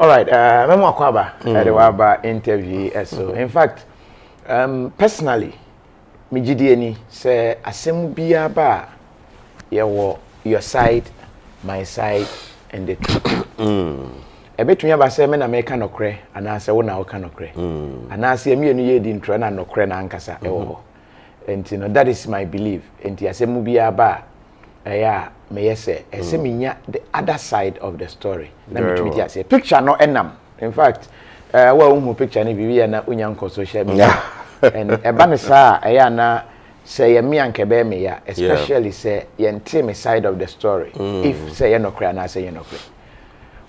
All right, Memo Akwaba, the Waba interview. So, in fact, personally, Mijidieni say asem biya ba your side, my side, and the truth. A bit me about say me na make kanokre, and I say wona wo kanokre. And I say me enu ye di intro na nokre na ankasa ewo. And you know that is my belief. And asem biya ba yeah, may say the other side of the story. Let me say picture no enam. In fact, well, picture ni bibi na unyanko social media. And eba sa na say me anke be me ya, especially say yente me side of the story. If say no cry na say no cry.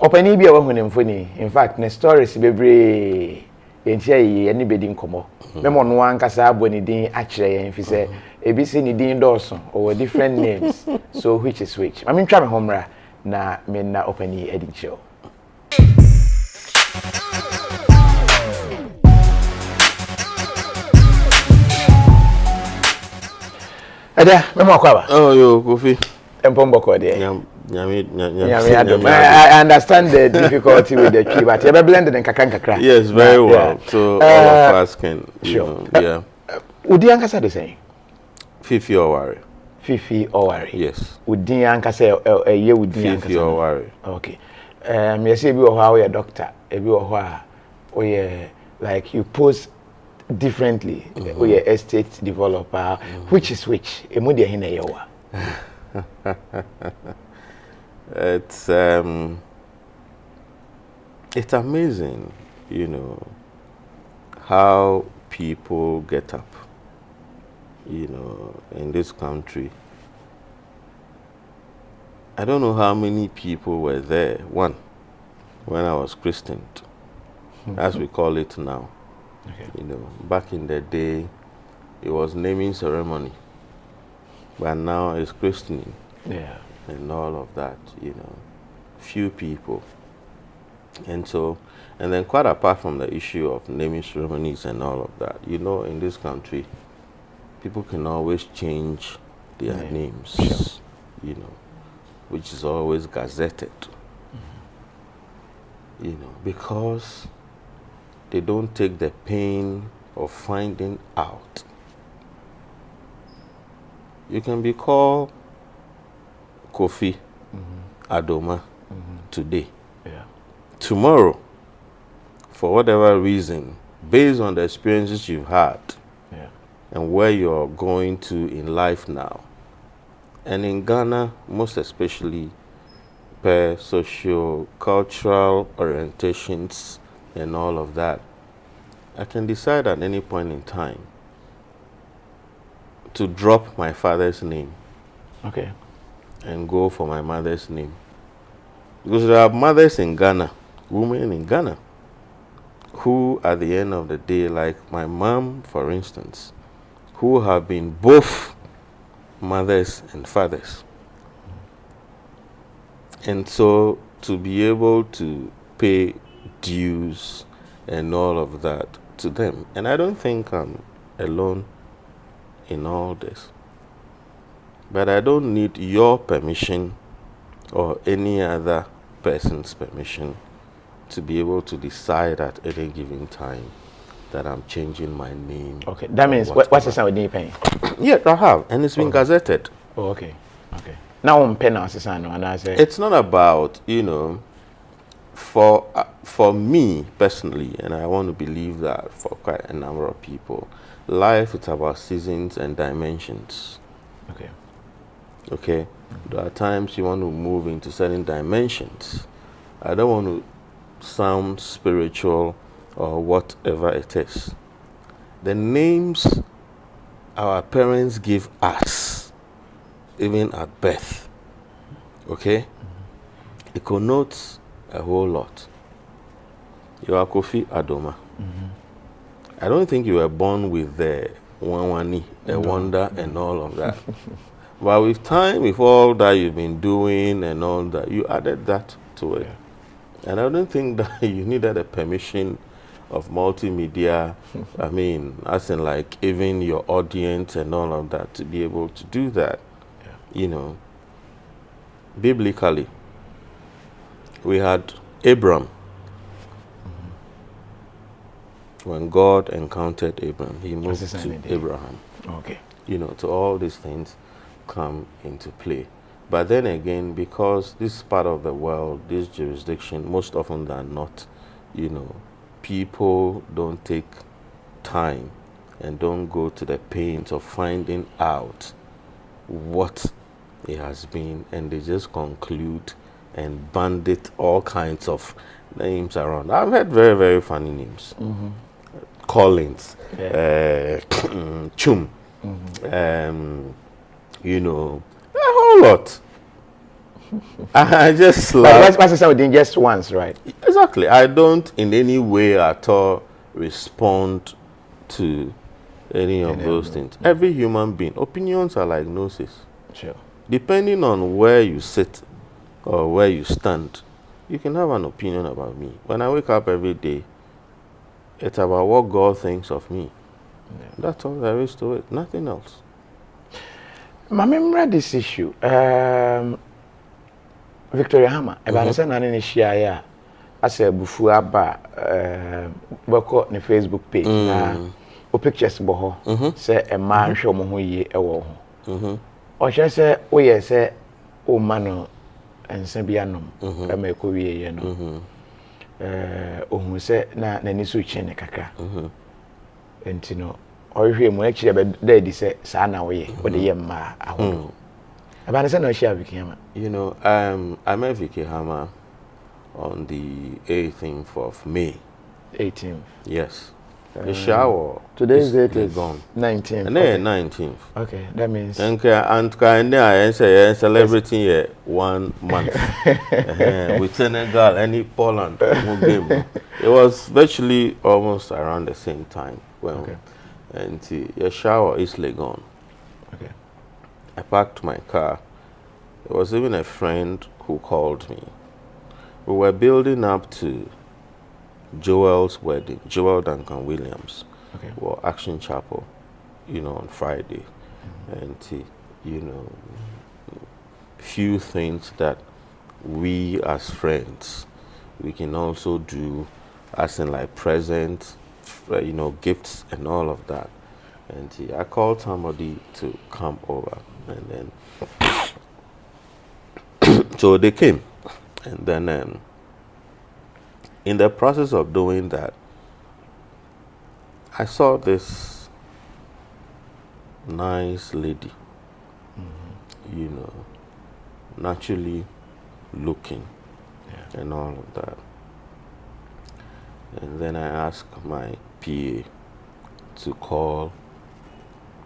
Opani bi e wo mfoni. In fact, the stories bebre yente anybody nkomo. Memo no ankasa aboni din akire yen fi say ABC ni din Dawson or different names. So which is which? I mean, try me homra na me na opani edit show. Ada, me mo akwaba. Oh yo, Kofi. Empombo ko de. I I understand the difficulty with the tree, but you have blended and kakra. Yes, very well. So all of us can, you know, yeah. Udi ankasa the same. Fifi Owari. Fifi Owari. Yes. Udi ankasa ye udi ankasa. Fifi Owari. Okay. You say you are a doctor, you are like you pose differently. We are estate developer, which is which? Emudia hina yewa. It's amazing, you know, how people get up, you know, in this country. I don't know how many people were there, when I was christened, as we call it now. Okay. You know, back in the day, it was naming ceremony, but now it's christening. Yeah. And all of that, you know, few people. And so, and then quite apart from the issue of naming ceremonies and all of that, you know, in this country, people can always change their names, you know, which is always gazetted, you know, because they don't take the pain of finding out. You can be called KOFI Adoma today. Yeah. Tomorrow, for whatever reason, based on the experiences you've had and where you're going to in life now, and in Ghana, most especially per socio-cultural orientations and all of that, I can decide at any point in time to drop my father's name. Okay. And go for my mother's name. Because there are mothers in Ghana, women in Ghana, who at the end of the day, like my mom, for instance, who have been both mothers and fathers. And so to be able to pay dues and all of that to them. And I don't think I'm alone in all this. But I don't need your permission or any other person's permission to be able to decide at any given time that I'm changing my name. Okay, that means what's the sound with paying? Yeah, I have, and it's been gazetted. Oh, okay, okay. Now I'm paying now, and I say it's not about, you know, for me personally, and I want to believe that for quite a number of people, life is about seasons and dimensions. Okay. Okay, there are times you want to move into certain dimensions. I don't want to sound spiritual or whatever it is. The names our parents give us, even at birth, okay, it connotes a whole lot. You are KOFI Adoma. I don't think you were born with the Wanwani, a wonder, and all of that. But with time, with all that you've been doing and all that, you added that to it. And I don't think that you needed a permission of multimedia, I mean, as in like even your audience and all of that to be able to do that. You know, biblically, we had Abram when God encountered Abraham, he moved to day. Abraham. Okay. You know, so all these things come into play. But then again, because this part of the world, this jurisdiction, most often than not, you know, people don't take time and don't go to the pains of finding out what it has been, and they just conclude and bandit all kinds of names around. I've heard very, very funny names. Collins, Chum, you know, a whole lot. I just like that's something just once, right? Exactly. I don't in any way at all respond to any of those things. Every human being, opinions are like noses. Sure. Depending on where you sit or where you stand, you can have an opinion about me. When I wake up every day, it's about what God thinks of me. Yeah. That's all there is to it. Nothing else. I remember this issue. Victoria Hammah, about the same share as a bufu aba work on the Facebook page na o pictures bo ho say a man hwe mo ho yie e wo ho o hwe say o ye say o man ense bia nom e ma ko wie ye no o hu say na nani so chi ne kakra enti no o hwe mo akire be daddy say sa na wo ye o de ye ma ahodo about the same share Vicky Hammah. You know, I met Vicky Hammah on the 18th of May. 18th. Yes. The shower. Today's date is gone. 19th. And then 19th. Okay, that means. And I say celebrating yes. 1 month with Senegal and Poland. It was virtually almost around the same time. Well, and the shower is gone. Okay. I parked my car. There was even a friend who called me. We were building up to Joel's wedding, Joel Duncan Williams, or Action Chapel, you know, on Friday. And, you know, few things that we as friends, we can also do as in like presents, you know, gifts and all of that. And I called somebody to come over, and then so they came, and then in the process of doing that, I saw this nice lady, you know, naturally looking and all of that. And then I asked my PA to call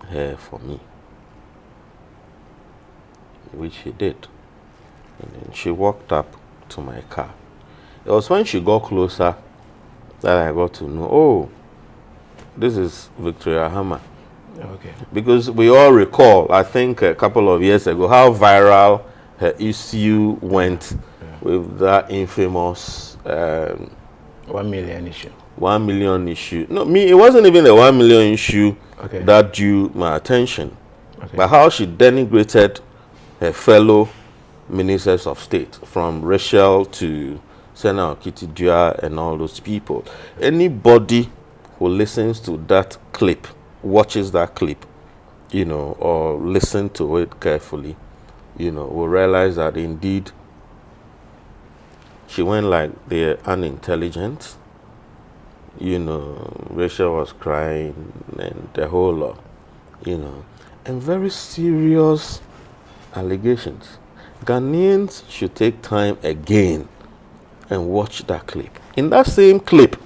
her for me, which he did. And then she walked up to my car. It was when she got closer that I got to know, oh, this is Victoria Hammah. Okay. Because we all recall, I think a couple of years ago, how viral her issue went with that infamous 1 million issue. 1 million issue. No, it wasn't even a 1 million issue that drew my attention. But how she denigrated her fellow ministers of state, from Rachel to Senator Kitty and all those people. Anybody who listens to that clip, watches that clip, you know, or listen to it carefully, you know, will realize that indeed she went like they're unintelligent. You know, Rachel was crying and the whole lot, you know, and very serious allegations. Ghanaians should take time again and watch that clip. In that same clip,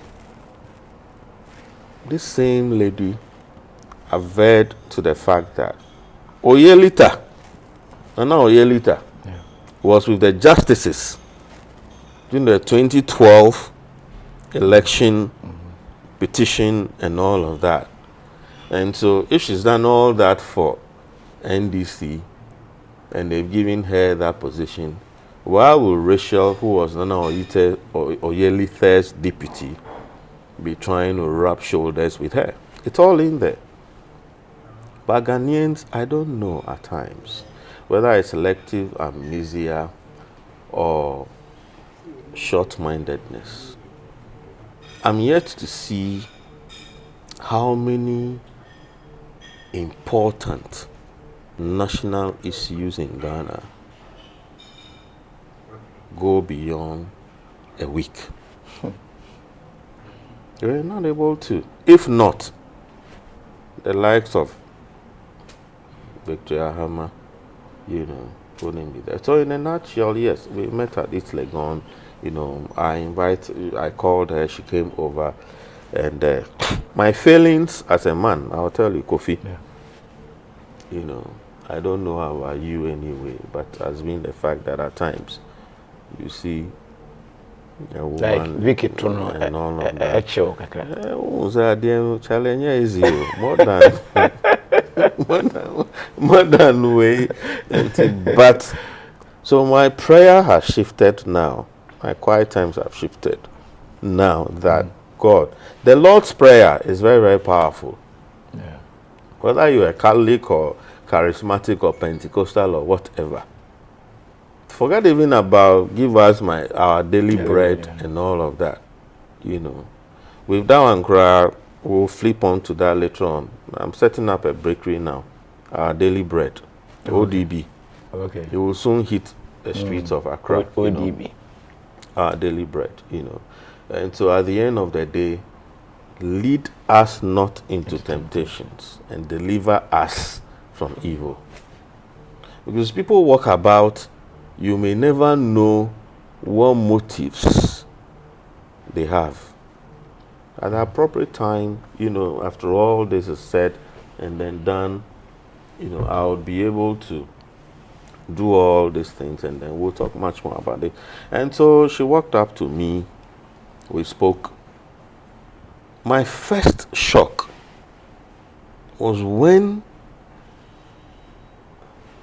this same lady averred to the fact that Oyelita, Nana Oyelita, was with the justices during the 2012 election petition and all of that. And so if she's done all that for NDC and they've given her that position, why will Rachel, who was Nana Oyelita's deputy, be trying to rub shoulders with her? It's all in there. But Ghanaians, I don't know at times whether it's selective amnesia or short-mindedness. I'm yet to see how many important national issues in Ghana go beyond a week. We're not able to. If not, the likes of Victory Hammah, wouldn't be there. So in a nutshell, yes, we met at East Legon. I called her, she came over, and my feelings as a man, I'll tell you, KOFI. Yeah. I don't know how are you anyway, but has been the fact that at times you see a woman like Vicky and all of that. Challenge is you more than way. But so my prayer has shifted now. My quiet times have shifted now that God, the Lord's Prayer is very, very powerful. Yeah. Whether you're a Catholic or charismatic or Pentecostal or whatever. Forget even about give us our daily bread and all of that. With that one cry, we'll flip on to that later on. I'm setting up a bakery now. Our daily bread, ODB. Okay. It will soon hit the streets of Accra. ODB. Our daily bread, And so at the end of the day, lead us not into temptations and deliver us from evil. Because people walk about, you may never know what motives they have. At the appropriate time, after all this is said and then done, I would be able to do all these things, and then we'll talk much more about it. And so she walked up to me, we spoke. My first shock was when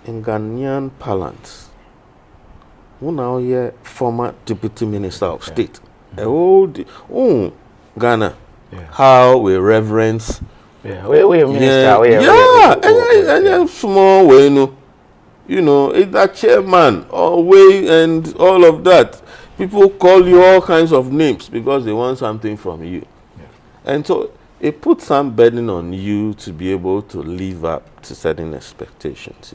in Ghanaian parlance, who now here former deputy minister of state, Ghana, how we reverence. We minister. And small way, it's that chairman or way and all of that. People call you all kinds of names because they want something from you. And so it puts some burden on you to be able to live up to certain expectations,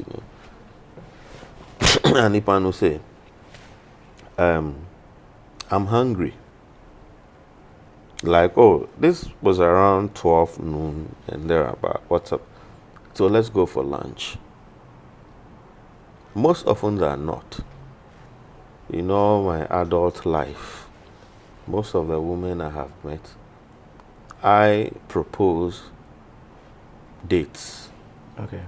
And Ipano say, I'm hungry. Like, this was around 12 noon and thereabout. What's up? So let's go for lunch. Most often than not, in all my adult life, most of the women I have met, I propose dates,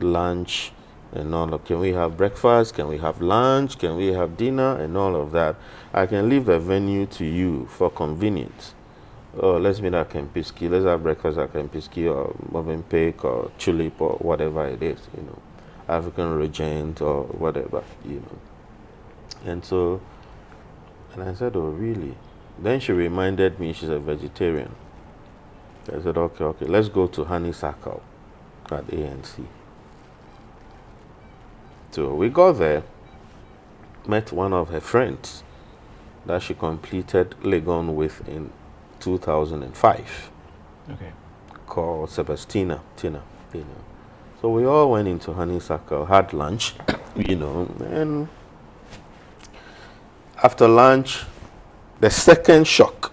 lunch, and all of. Can we have breakfast? Can we have lunch? Can we have dinner? And all of that. I can leave the venue to you for convenience. Oh, let's meet at Kempiski. Let's have breakfast at Kempiski or Movenpick or Tulip or whatever it is, African Regent or whatever, And so, and I said, oh, really? Then she reminded me she's a vegetarian. I said, okay, let's go to Honeysuckle at ANC. So we got there, met one of her friends that she completed Legon with in 2005. Called Tina. So we all went into Honeysuckle, had lunch, and after lunch, the second shock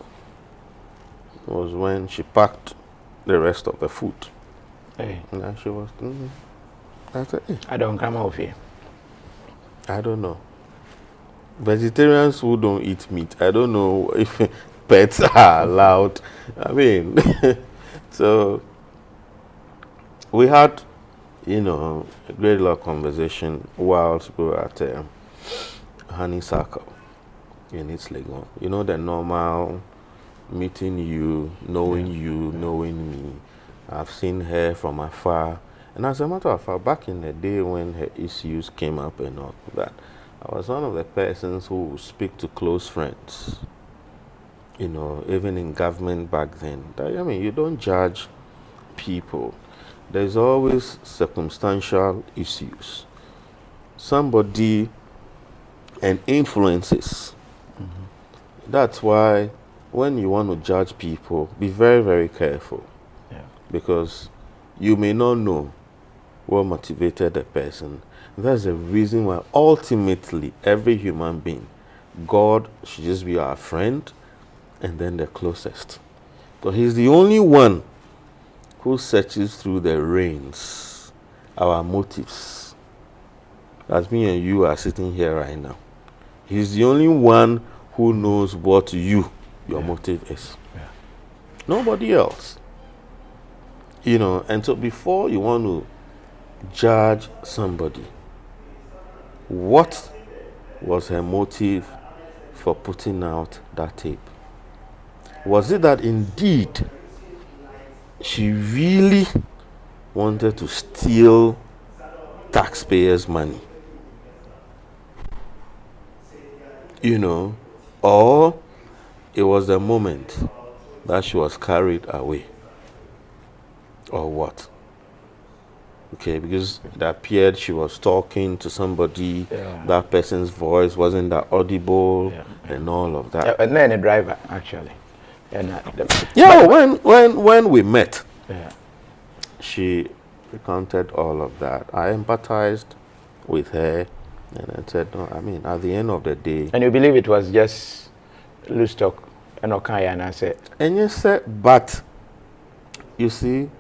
was when she packed the rest of the food. And she was, I said, I don't come off here. I don't know. Vegetarians who don't eat meat, I don't know if pets are allowed. I mean, so we had, a great lot of conversation whilst we were at Honeysuckle in East Legon. The normal meeting you, knowing me. I've seen her from afar. And as a matter of fact, back in the day when her issues came up and all of that, I was one of the persons who would speak to close friends. Even in government back then. You don't judge people. There's always circumstantial issues. Somebody and influences. That's why when you want to judge people, be very, very careful. because you may not know what motivated the person. That's the reason why ultimately every human being, God should just be our friend and then the closest. Because he's the only one who searches through the reins, our motives. As me and you are sitting here right now. He's the only one who knows what your motive is. Yeah. Nobody else. You know, and so before you want to judge somebody, what was her motive for putting out that tape? Was it that indeed she really wanted to steal taxpayers' money? You know, or it was the moment that she was carried away, or what? Okay, because it appeared she was talking to somebody, that person's voice wasn't that audible, and all of that. And then a driver, actually. And when we met, she recounted all of that. I empathized with her, and I said, no, I mean, at the end of the day. And you believe it was just loose talk, and okay, and I said. And you said, but you see,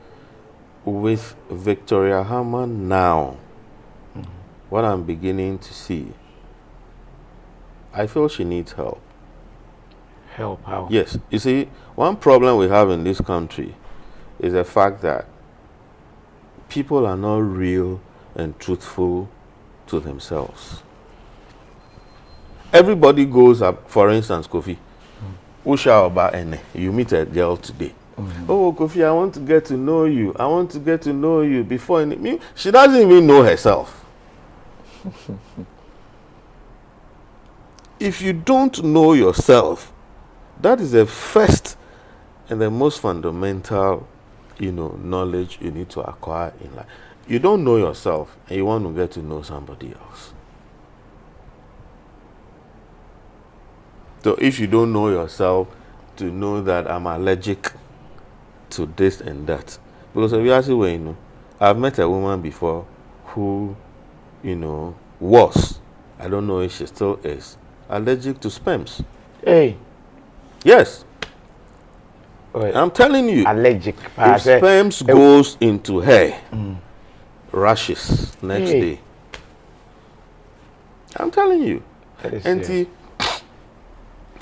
with Victoria Hammah now, what I'm beginning to see, I feel she needs help. Help how? Yes. You see, one problem we have in this country is the fact that people are not real and truthful to themselves. Everybody goes up, for instance, KOFI. You meet a girl today. Oh, KOFI, I want to get to know you. I want to get to know you before she doesn't even know herself. If you don't know yourself, that is the first and the most fundamental, knowledge you need to acquire in life. You don't know yourself and you want to get to know somebody else. So if you don't know yourself, to know that I'm allergic to this and that. Because obviously, I've met a woman before who, was, I don't know if she still is, allergic to sperms. Hey. Yes. I'm telling you. Allergic. If sperms goes into her, rashes next day. I'm telling you. And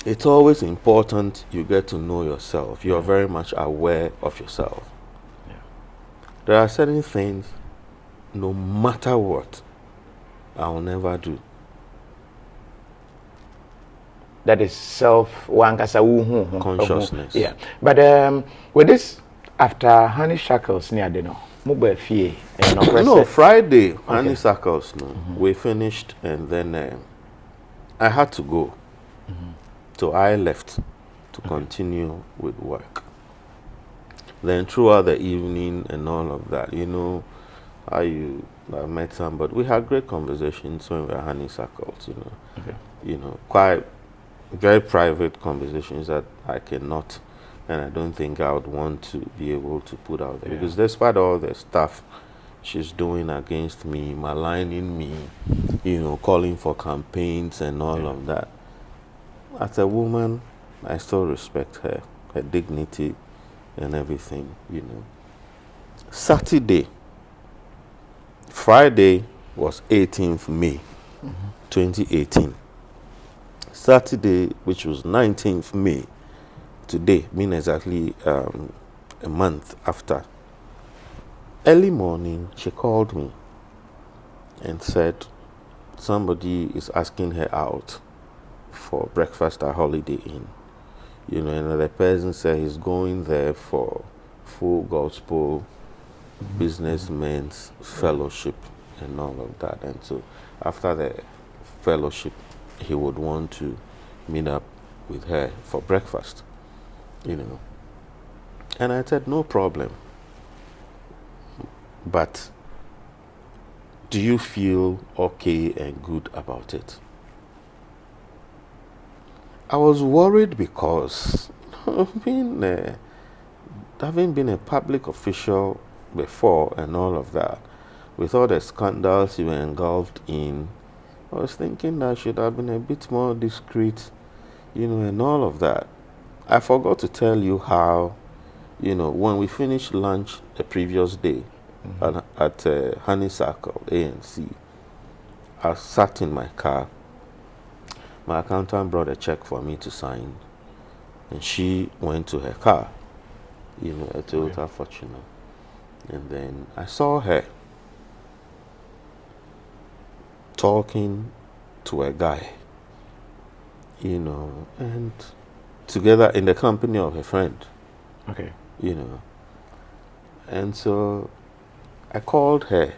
it's always important you get to know yourself. You're very much aware of yourself. Yeah. There are certain things, no matter what, I will never do. That is consciousness. Yeah. But with this, after Honey Shackles near the no, Friday, Honey Shackles, we finished, and then I had to go. So I left to continue with work. Then throughout the evening and all of that, I met somebody. We had great conversations when we were Honey Shackles, quite very private conversations that I cannot, and I don't think I would want to be able to put out there. Because despite all the stuff she's doing against me, maligning me, calling for campaigns and all of that, as a woman, I still respect her dignity and everything, Saturday, Friday was 18th May, 2018. Saturday, which was 19th May, today, being exactly a month after, early morning, she called me and said somebody is asking her out for breakfast at Holiday Inn. And the person said he's going there for full gospel businessmen's fellowship and all of that. And so after the fellowship, he would want to meet up with her for breakfast, And I said, no problem. But do you feel okay and good about it? I was worried because having been a public official before and all of that, with all the scandals you were engulfed in, I was thinking that I should have been a bit more discreet, and all of that. I forgot to tell you how, when we finished lunch the previous day at Honeysuckle, ANC, I sat in my car. My accountant brought a check for me to sign, and she went to her car, a Toyota Fortuner. And then I saw her talking to a guy, and together in the company of a friend. Okay. And so I called her.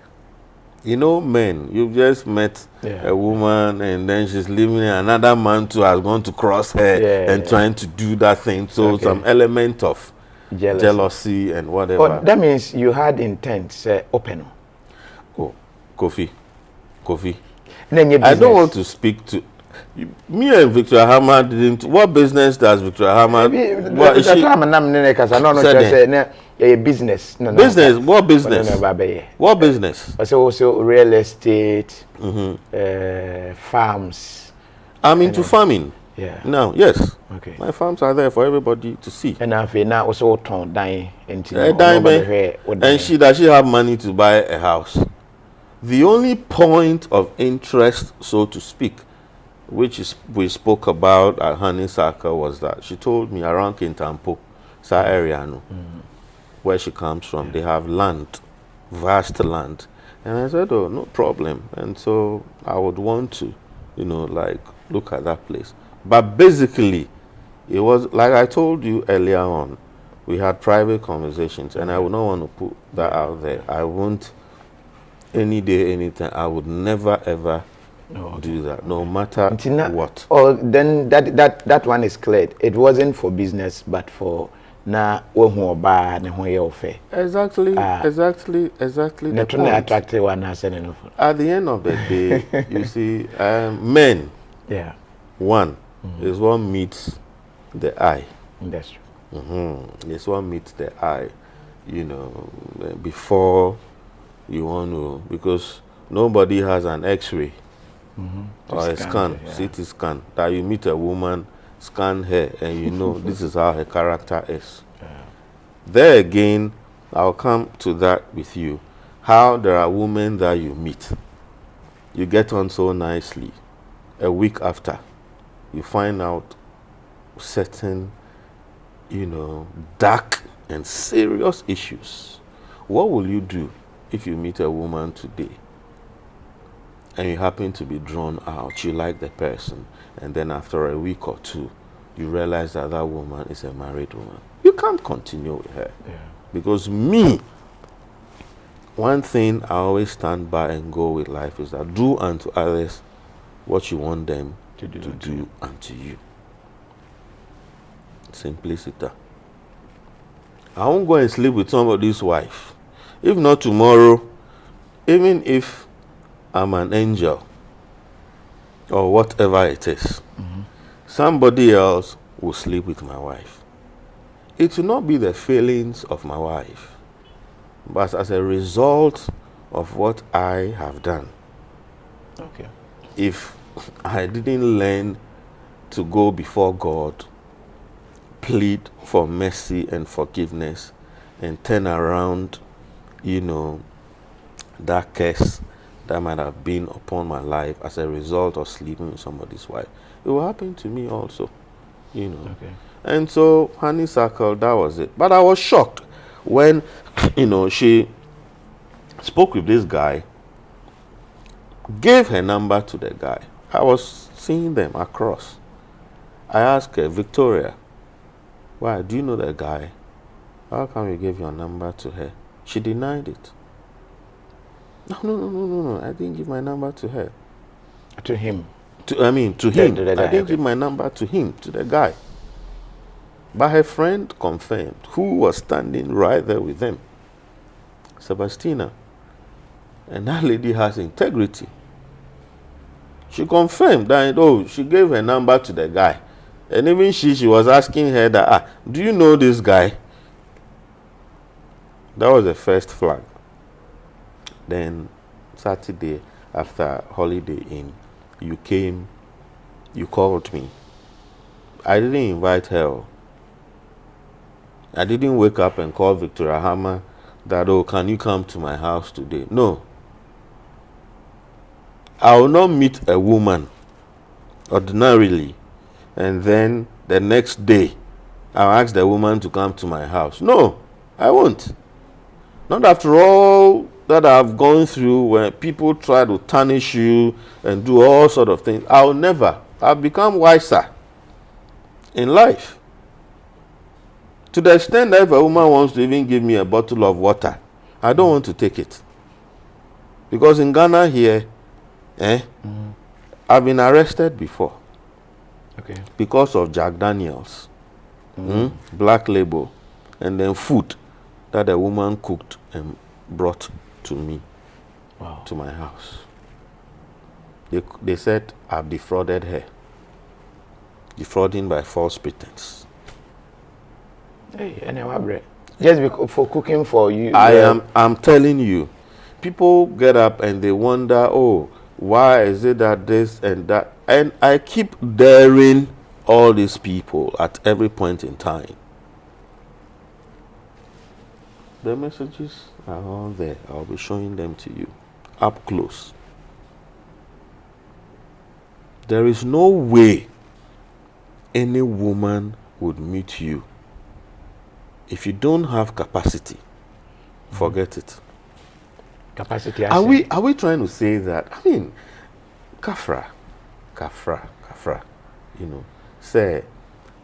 Men, you've just met a woman and then she's leaving, another man too has gone to cross her and trying to do that thing. So some element of jealousy and whatever. Oh, that means you had intent, open. Oh, Kofi. I don't want to speak to me and Victor Hammah didn't. What business does Victor Hammah? Business. Business. What business? What business? Also real estate, farms. I'm into farming. Yeah. Now, yes. Okay. My farms are there for everybody to see. And now also turn dying into and does she have money to buy a house? The only point of interest, so to speak, which we spoke about at Honeysuckle, was that she told me around Kintampo, area, where she comes from, they have land, vast land. And I said, oh, no problem. And so I would want to, look at that place. But basically, it was, like I told you earlier on, we had private conversations, and I would not want to put that out there. I won't, any day, anytime, I would never, ever do that, no matter what. Oh, then that one is cleared. It wasn't for business, but for exactly. The point. At the end of the day, you see, men. Yeah. One is what meets the eye. That's true. It's what meets the eye. Before you want to, because nobody has an X-ray. Or a scan, CT scan, that you meet a woman, scan her, and this is how her character is. There again, I'll come to that with you. How there are women that you meet, you get on so nicely. A week after, you find out certain, dark and serious issues. What will you do if you meet a woman today and you happen to be drawn out, you like the person, and then after a week or two, you realize that that woman is a married woman? You can't continue with her. Yeah. Because me, one thing I always stand by and go with life is that do unto others what you want them to do unto you. Simplicity. I won't go and sleep with somebody's wife. If not tomorrow, even if I'm an angel or whatever it is, somebody else will sleep with my wife. It will not be the feelings of my wife, but as a result of what I have done. Okay. If I didn't learn to go before God, plead for mercy and forgiveness, and turn around, that curse that might have been upon my life as a result of sleeping with somebody's wife, it will happen to me also, Okay. And so, Honeysuckle, that was it. But I was shocked when, she spoke with this guy, gave her number to the guy. I was seeing them across. I asked her, Victoria, why, do you know that guy? How come you gave your number to her? She denied it. No, I didn't give my number to her. To him? To him. I didn't give my number to him, to the guy. But her friend confirmed, who was standing right there with them, Sebastina. And that lady has integrity. She confirmed that, she gave her number to the guy. And even she was asking her that, do you know this guy? That was the first flag. Then Saturday after holiday in, you came, you called me. I didn't invite her. I didn't wake up and call Victoria Hammah that, oh, can you come to my house today? No. I will not meet a woman ordinarily and then the next day I'll ask the woman to come to my house. No, I won't. Not after all that I've gone through when people try to tarnish you and do all sort of things. I'll never. I've become wiser in life. To the extent that if a woman wants to even give me a bottle of water, I don't want to take it. Because in Ghana here, I've been arrested before. Okay. Because of Jack Daniels, Black Label, and then food that a woman cooked and brought to me, to my house. They said I've defrauded her. Defrauding by false pretense. Hey, and just for cooking for you. I'm telling you, people get up and they wonder, oh, why is it that this and that? And I keep daring all these people at every point in time. The messages are all there. I'll be showing them to you up close. There is no way any woman would meet you. If you don't have capacity, forget it. Capacity. Are we trying to say that? I mean, kafra, you know, say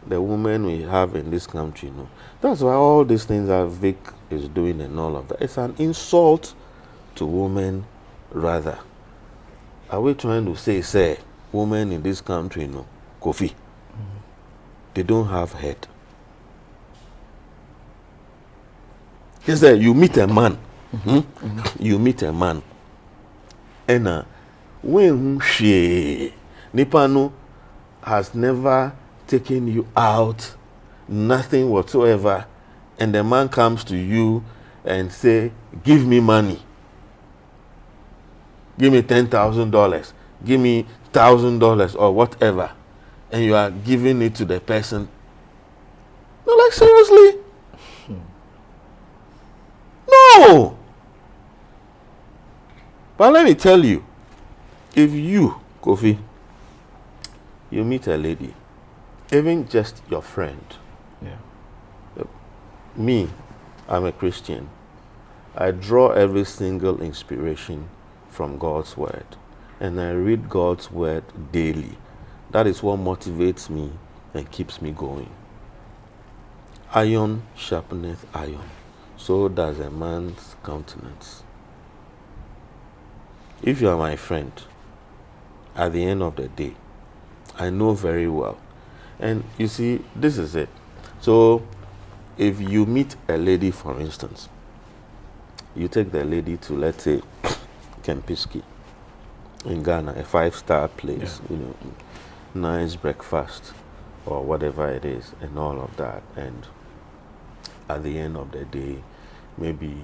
the women we have in this country, you know. That's why all these things that Vic is doing and all of that, it's an insult to women, rather. Are we trying to say women in this country, you know, KOFI, they don't have head? Is that you meet a man, you meet a man, and when she Nipano has never taken you out, nothing whatsoever, and the man comes to you and say, give me money, give me $10,000, give me $1,000 or whatever, and you are giving it to the person. No, like seriously? No. But let me tell you, if you, KOFI, you meet a lady, even just your friend, me, I'm a Christian. I draw every single inspiration from God's word, and I read God's word daily. That is what motivates me and keeps me going. Iron sharpeneth iron, so does a man's countenance. If you are my friend, at the end of the day, I know very well. And you see, this is it. So, if you meet a lady, for instance, you take the lady to, let's say, Kempiski in Ghana, a 5-star place, you know, nice breakfast or whatever it is, and all of that. And at the end of the day, maybe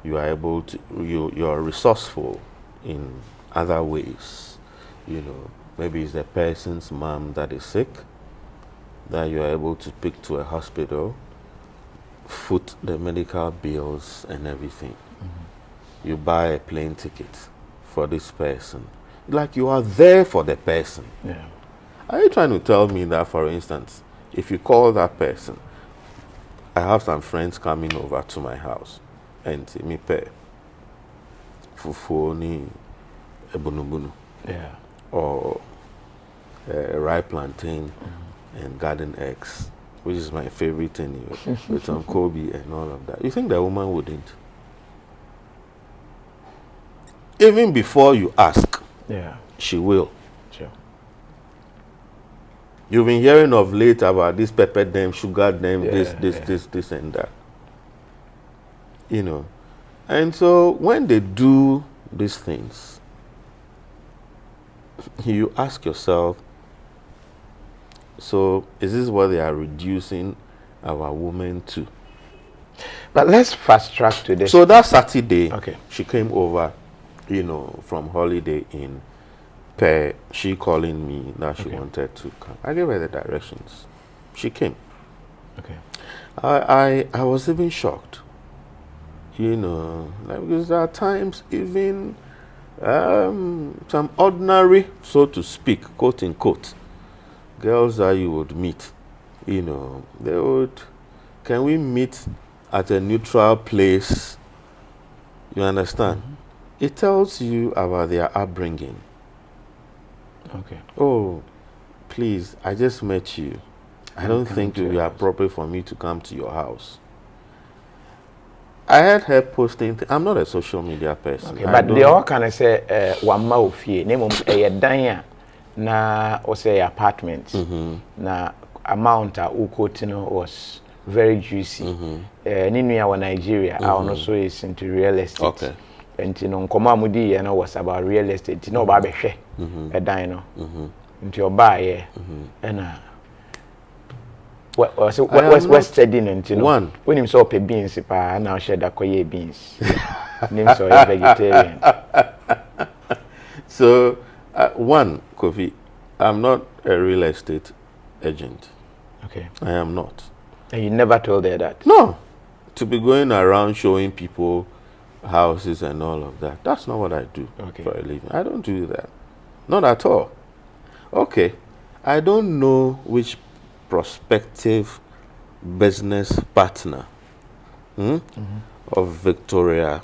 you are able to, you are resourceful in other ways. You know, maybe it's the person's mom that is sick, that you are able to pick to a hospital, foot the medical bills and everything. You buy a plane ticket for this person. Like you are there for the person. Yeah. Are you trying to tell me that, for instance, if you call that person, I have some friends coming over to my house and me pay fufu ni ebunubunu, or ripe plantain and garden eggs, which is my favorite thing, with some Kobe and all of that. You think the woman wouldn't? Even before you ask, she will. Sure. You've been hearing of late about this pepper them, sugar them, this and that. You know. And so when they do these things, you ask yourself, so is this what they are reducing our women to? But let's fast track to this. So that Saturday, okay, she came over, from holiday in she calling me that she wanted to come. I gave her the directions. She came. Okay. I was even shocked. Because there are times even some ordinary, so to speak, quote unquote, girls that you would meet, they would, can we meet at a neutral place? You understand? It tells you about their upbringing. Okay. Oh, please, I just met you. I don't think it would be appropriate for me to come to your house. I had her posting. I'm not a social media person. Okay, but they all kind of say one mouth here. Name a danya na or say apartment. Na amount ukotino was very juicy. Ninuya Nigeria. I also is into real estate. Okay. And Komamudi was about real estate. Babe a dino. Into your buy and What's studying until one when him saw pay beans pa now share that koye beans. Name so a vegetarian. So one, Kofi, I'm not a real estate agent. Okay. I am not. And you never told her that? No. To be going around showing people houses and all of that. That's not what I do for a living. I don't do that. Not at all. Okay. I don't know which prospective business partner of Victoria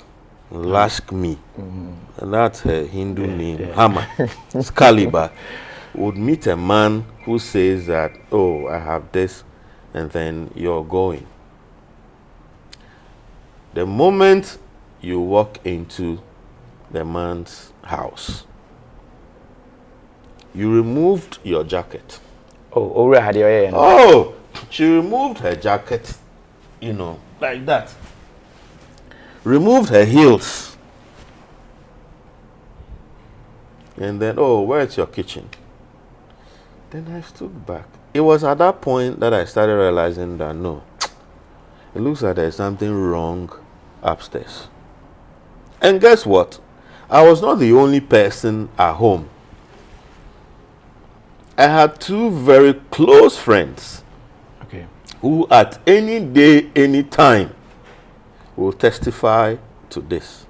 Lashmi, and that's her Hindu name, Hammah, Excalibur, would meet a man who says that, oh, I have this, and then you're going. The moment you walk into the man's house, you removed your jacket. Oh, already. Oh, she removed her jacket, like that. Removed her heels. And then, oh, where's your kitchen? Then I stood back. It was at that point that I started realizing that, no, it looks like there's something wrong upstairs. And guess what? I was not the only person at home. I had two very close friends who at any day, any time will testify to this.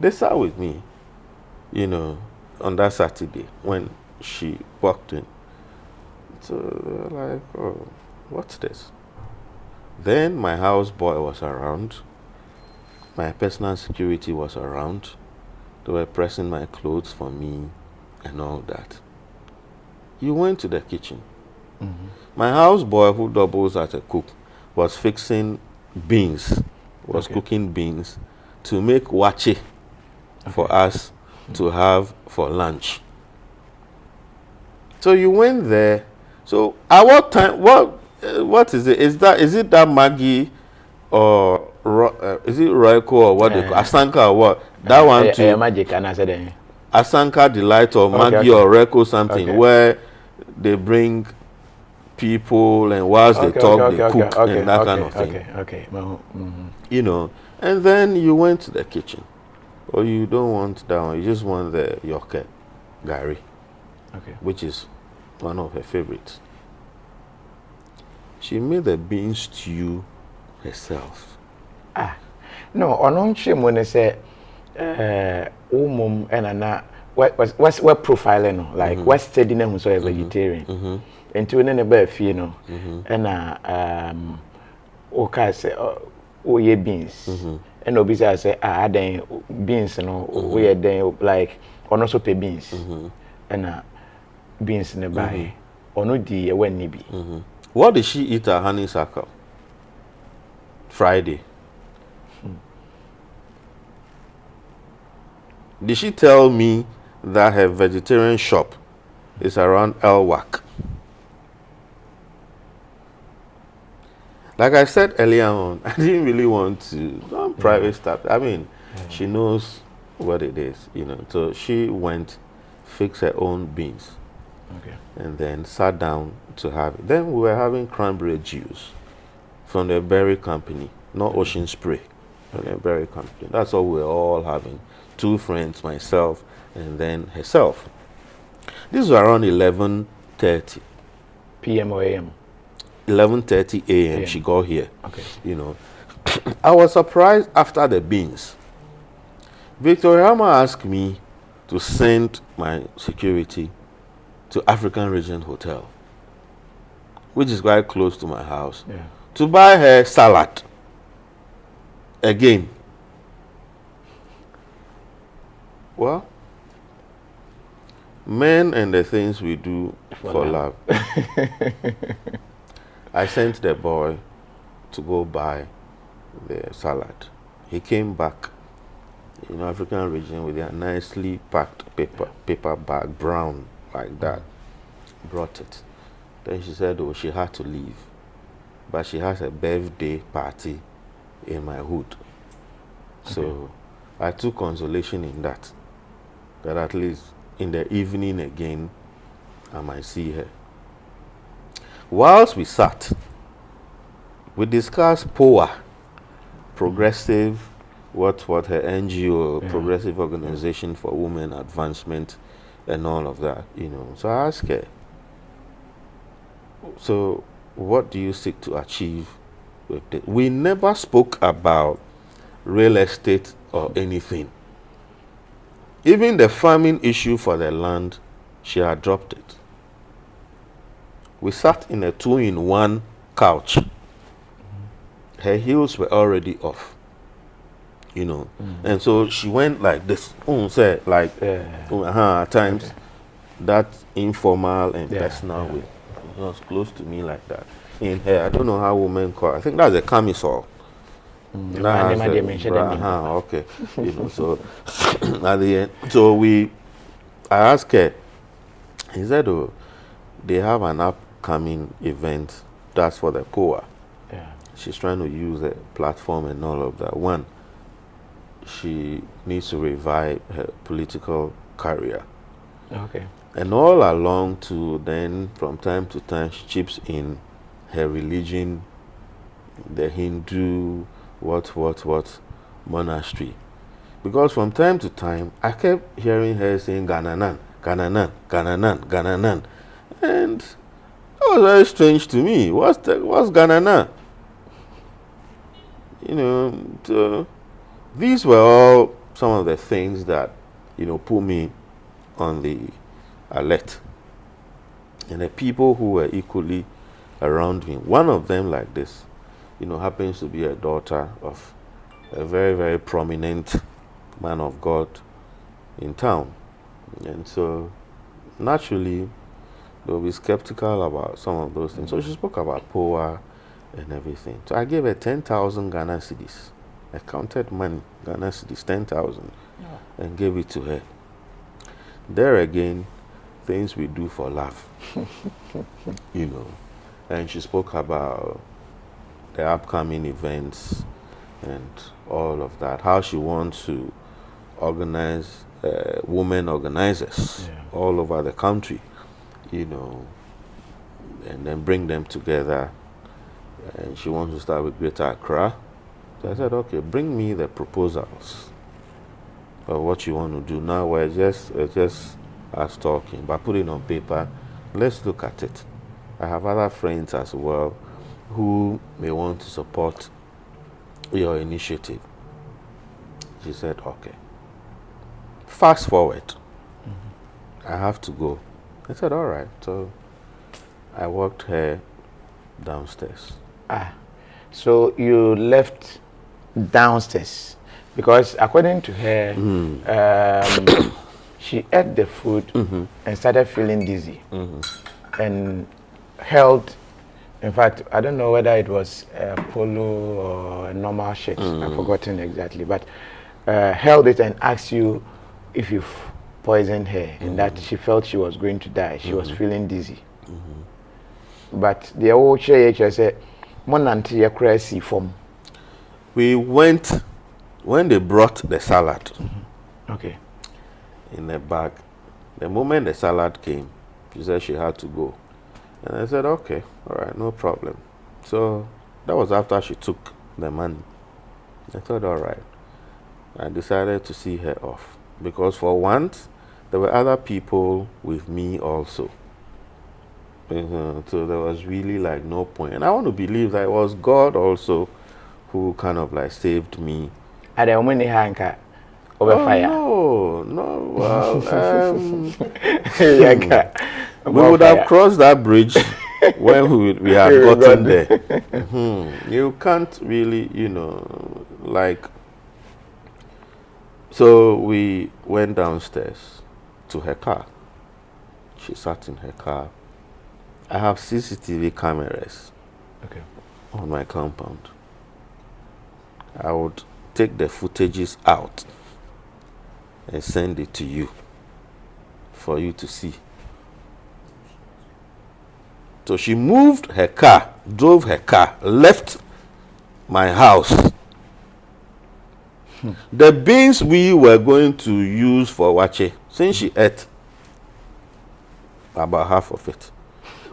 They sat with me, on that Saturday when she walked in. So they were like, oh, what's this? Then my houseboy was around. My personal security was around. They were pressing my clothes for me and all that. You went to the kitchen. My houseboy, who doubles as a cook, was fixing beans, cooking beans to make wache for us to have for lunch. So you went there. So at what time? What is it? Is it that Maggie or is it Royco or what they call Asanka or what? That one too. Magic and I said Asanka Delight or Maggie or Reco something where they bring people and whilst they talk they cook and that kind of thing. And then you went to the kitchen. Or you don't want that one, you just want the Yorker Gary, which is one of her favorites. She made the bean stew herself. No, on when they say umum and what's profiling like what's studying them so a vegetarian. And to an about and okay say ye beans. And obisa say then beans we then like or also pay beans and beans in the buy or no di when ni be. What did she eat at Honeysuckle? Friday. Did she tell me that her vegetarian shop is around Elwak? Like I said earlier on, I didn't really want to private stuff. I mean, she knows what it is, So she went, fixed her own beans, and then sat down to have it. Then we were having cranberry juice from the berry company. not ocean spray. Okay, very confident. That's all we're all having. 2 friends, myself, and then herself. This was around 11:30 PM or AM? 11:30 a.m. She got here. Okay. You know, I was surprised after the beans. Victoria Hammah asked me to send my security to African Regent Hotel, which is quite close to my house, to buy her salad. Again. Well, men and the things we do for love. I sent the boy to go buy the salad. He came back, African region, with a nicely packed paper bag, brown like that. Brought it. Then she said, oh, she had to leave, but she has a birthday party in my hood. So I took consolation in that at least in the evening again I might see her. Whilst we sat, we discussed POA, progressive, what her NGO, Progressive Organization for Women Advancement, and all of that, So I asked her, so what do you seek to achieve with this? We never spoke about real estate or anything. Even the farming issue for the land, she had dropped it. We sat in a 2-in-1 couch. Her heels were already off, and so she went like this. At times, that informal and personal way. It was close to me like that. In her, I don't know how women call it. I think that's a camisole. Okay. So at the end, I asked her, he said, oh, they have an upcoming event that's for the POA. She's trying to use a platform and all of that. One, she needs to revive her political career. Okay. And all along to then, from time to time, she chips in her religion, the Hindu, monastery. Because from time to time, I kept hearing her saying Gananan, Gananan, Gananan, Gananan. And that was very strange to me. What's Gananan? These were all some of the things that, put me on the alert. And the people who were equally around me, one of them like this, happens to be a daughter of a very, very prominent man of God in town. And so, naturally, they'll be skeptical about some of those things. So she spoke about POA and everything. So I gave her 10,000 Ghana cedis. I counted money, Ghana cedis, 10,000, and gave it to her. There again, things we do for love, And she spoke about the upcoming events and all of that, how she wants to organize women organizers all over the country, and then bring them together. And she wants to start with Greater Accra. So I said, okay, bring me the proposals of what you want to do. Now we're just us talking, but put it on paper. Let's look at it. I have other friends as well who may want to support your initiative. She said, okay. Fast forward. I have to go. I said, all right. So I walked her downstairs. So you left downstairs because according to her, she ate the food and started feeling dizzy and held, in fact, I don't know whether it was a polo or a normal shirt, I've forgotten exactly, but held it and asked you if you've poisoned her and that she felt she was going to die. She was feeling dizzy. But the old church said, we went when they brought the salad. Okay. In a bag. The moment the salad came, she said she had to go. And I said, okay, all right, no problem. So that was after she took the money. I thought, all right. I decided to see her off because for once, there were other people with me also. So there was really like no point. And I want to believe that it was God also who kind of like saved me. Are there many hanka over fire? No. Well, we would fire. have crossed that bridge when we had gotten there. You can't really, like. So we went downstairs to her car. She sat in her car. I have CCTV cameras on my compound. I would take the footages out and send it to you for you to see. So she moved her car, drove her car, left my house. The beans we were going to use for wache, since she ate about half of it,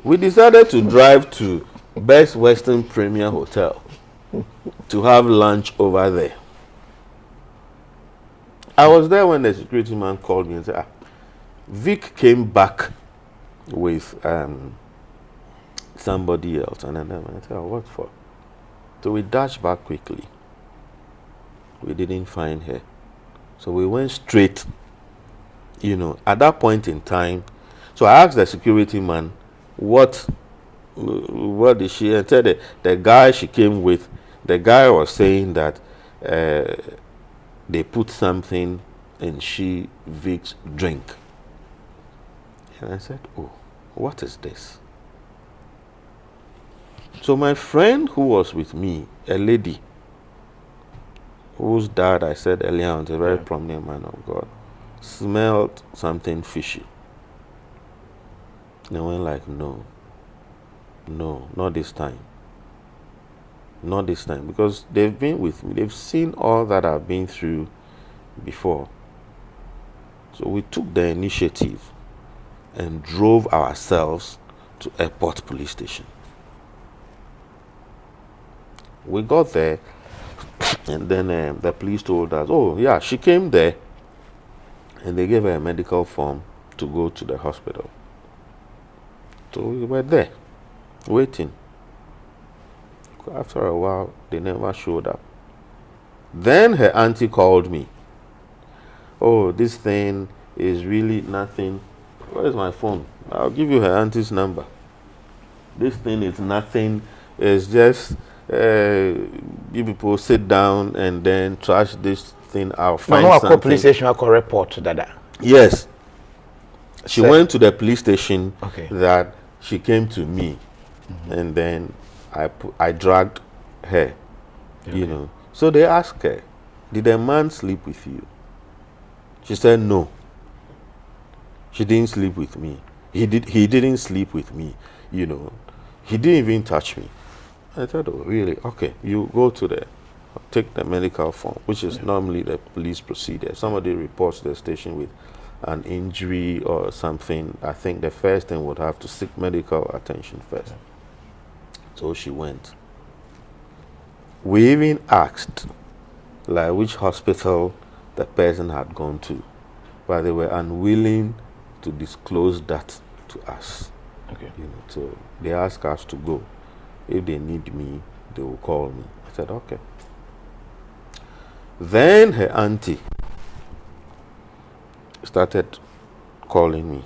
we decided to drive to Best Western Premier Hotel to have lunch over there. I was there when the security man called me and said, Vic came back with somebody else. And then I said, what for? So we dashed back quickly. We didn't find her. So we went straight, at that point in time. So I asked the security man, what did she, and said the guy she came with, the guy was saying that they put something in Vic's drink. And I said, oh, what is this? So my friend who was with me, a lady, whose dad I said earlier on is a very prominent man of God, smelled something fishy. And I went like, no, not this time. Not this time. Because they've been with me. They've seen all that I've been through before. So we took the initiative and drove ourselves to Airport Police Station. We got there, and then the police told us, oh yeah, she came there, and they gave her a medical form to go to the hospital. So we were there, waiting. After a while, they never showed up. Then her auntie called me. Oh, this thing is really nothing. Where is my phone? I'll give you her auntie's number. This thing is nothing. It's just you people sit down and then trash this thing out. Find something. Police station I report to Dada. Yes. She went to the police station that she came to me, and then I dragged her, So they asked her, did a man sleep with you? She said no. She didn't sleep with me. He didn't sleep with me, He didn't even touch me. I thought, oh, really? Okay, you go to take the medical form, which is normally the police procedure. Somebody reports to the station with an injury or something. I think the first thing would have to seek medical attention first. So she went. We even asked, like, which hospital the person had gone to, but they were unwilling to disclose that to us. So they asked us to go. If they need me, they will call me. I said, okay. Then her auntie started calling me,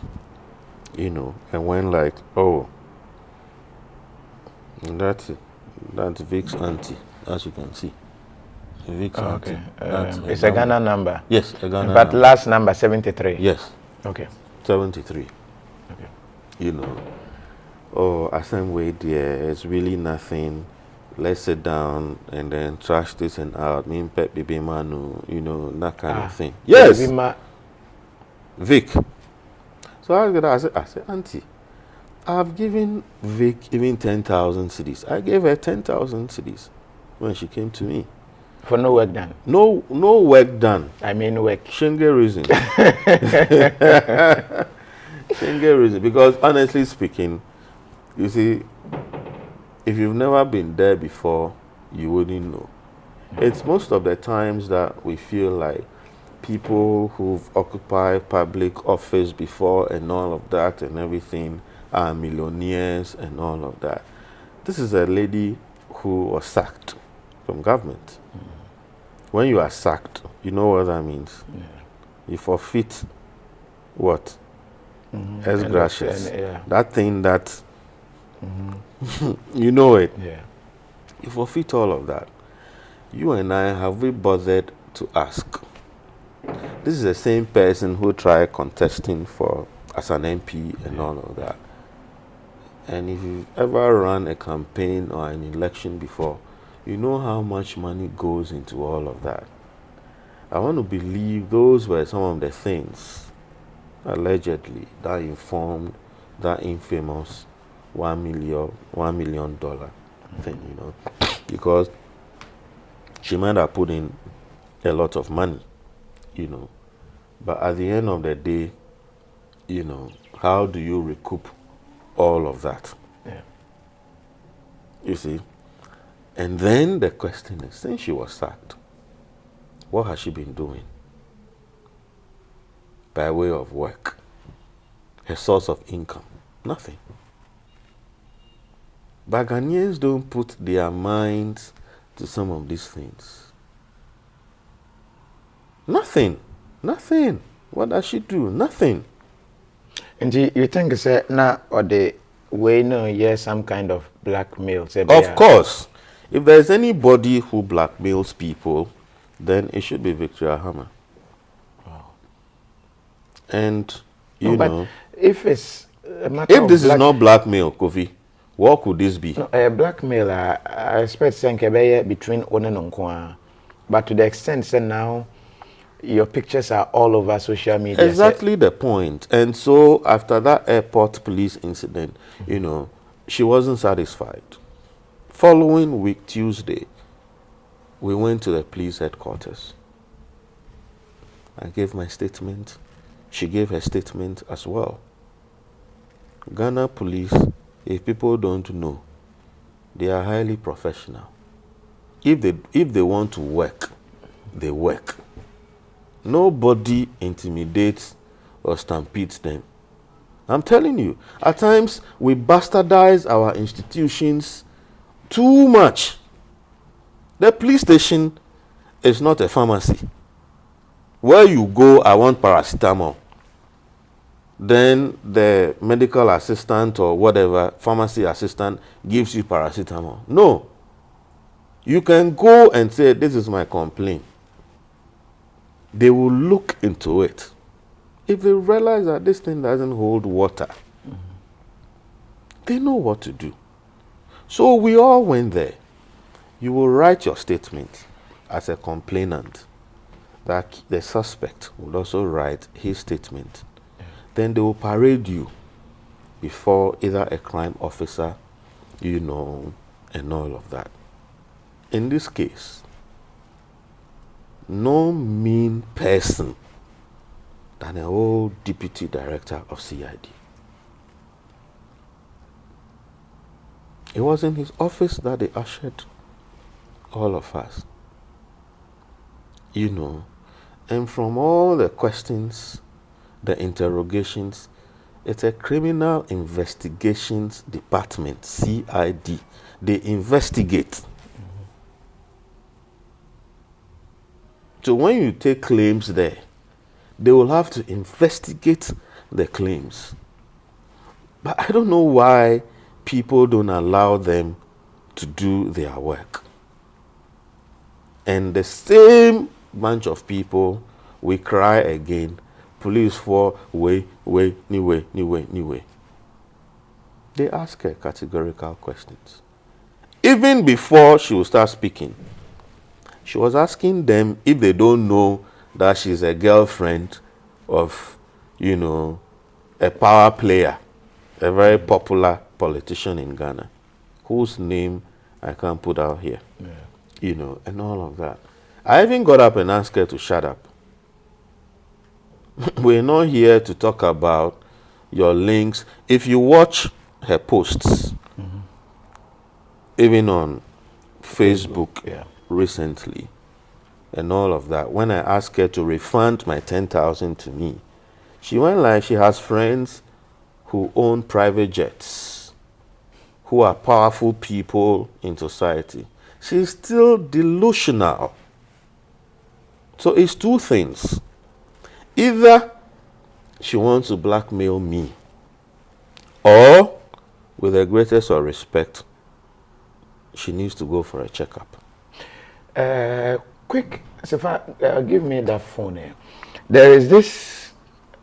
and went like, oh, that's it. That's Vic's auntie, as you can see. Vic's auntie. It's a Ghana number. Yes, a Ghana but number. Last number 73. Yes. Okay. 73. Okay. Oh, I think wait there, it's really nothing. Let's sit down and then trash this and out. Me and Pep Baby Manu, that kind of thing. Yes. Vic. So I said, auntie, I've given Vic even 10,000 cedis. I gave her 10,000 cedis when she came to me. For no work done? No work done. I mean work. Shinge reason. Shinge reason. Because honestly speaking, you see, if you've never been there before, you wouldn't know. It's most of the times that we feel like people who've occupied public office before and all of that and everything are millionaires and all of that. This is a lady who was sacked from government. When you are sacked, you know what that means. You forfeit what? As gracious. That thing that, you know it. You forfeit all of that. You and I, have we bothered to ask? This is the same person who tried contesting for as an MP and all of that. And if you've ever run a campaign or an election before, you know how much money goes into all of that. I want to believe those were some of the things, allegedly, that informed that infamous $1 million thing, you know, because she might have put in a lot of money, you know, but at the end of the day, you know, how do you recoup all of that? You see? And then the question is, since she was sacked, what has she been doing by way of work? Her source of income? Nothing. But Ghanaians don't put their minds to some of these things. Nothing. Nothing. What does she do? Nothing. And you think say now or the way no yes some kind of blackmail? Of course. If there's anybody who blackmails people, then it should be Victoria Hammah. Wow. And you know, if it's a matter if this is not blackmail, KOFI, what could this be? No, blackmail, I expect between one and Onkwa. But to the extent that now your pictures are all over social media. Exactly the point. And so after that airport police incident, you know, she wasn't satisfied. Following week, Tuesday, we went to the police headquarters. I gave my statement. She gave her statement as well. Ghana police, if people don't know, they are highly professional. If they want to work, they work. Nobody intimidates or stampedes them. I'm telling you, at times we bastardize our institutions too much. The police station is not a pharmacy. Where you go, I want paracetamol. Then the medical assistant or whatever, pharmacy assistant gives you paracetamol. No. You can go and say, this is my complaint. They will look into it. If they realize that this thing doesn't hold water, they know what to do. So we all went there. You will write your statement as a complainant. That the suspect will also write his statement. Then they will parade you before either a crime officer, you know, and all of that. In this case, no mean person than an old deputy director of CID. It was in his office that they ushered all of us. You know, and from all the questions, the interrogations, it's a criminal investigations department, CID. They investigate. So when you take claims there, they will have to investigate the claims. But I don't know why people don't allow them to do their work. And the same bunch of people, we cry again, police for way. They ask her categorical questions. Even before she will start speaking, she was asking them if they don't know that she's a girlfriend of, you know, a power player, a very popular politician in Ghana, whose name I can't put out here, you know, and all of that. I even got up and asked her to shut up. We're not here to talk about your links. If you watch her posts, even on Facebook yeah. recently and all of that. When I asked her to refund my 10,000 to me, she went like she has friends who own private jets, who are powerful people in society. She's still delusional. So it's two things. Either she wants to blackmail me, or, with the greatest of respect, she needs to go for a checkup. Quick, Sefa, give me that phone here. There is this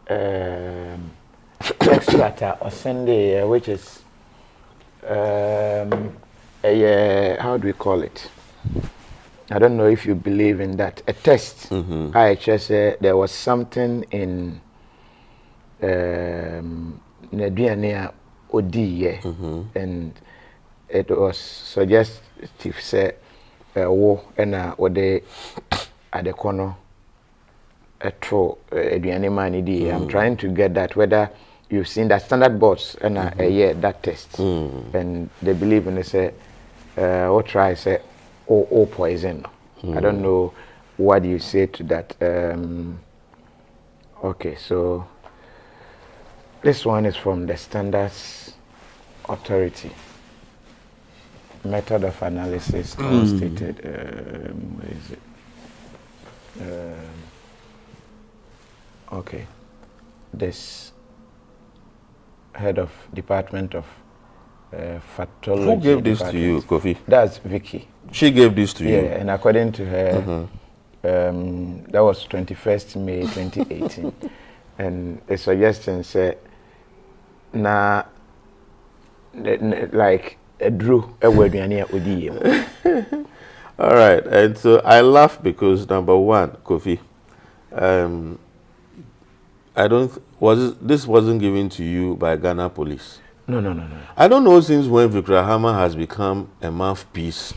text letter or Sunday, which is, how do we call it? I don't know if you believe in that. A test. I just said there was something in Neduania Odiye, and it was suggestive say wo na ode adekono etro aduane man di. I'm trying to get that, whether you've seen that standard boards and that test, and they believe in it, say or try say or poison. I don't know what you say to that. Okay, so this one is from the Standards Authority. Method of analysis stated. Where is it? Okay. This head of Department of Pathology. Who gave this to you, KOFI? That's Vicky. She gave this to you? Yeah, and according to her, that was 21st May 2018. And the suggestion said, na like a drew a word all right, and so I laugh because number one, KOFI, I don't this wasn't given to you by Ghana police. No. I don't know since when Vicky Hammah has become a mouthpiece.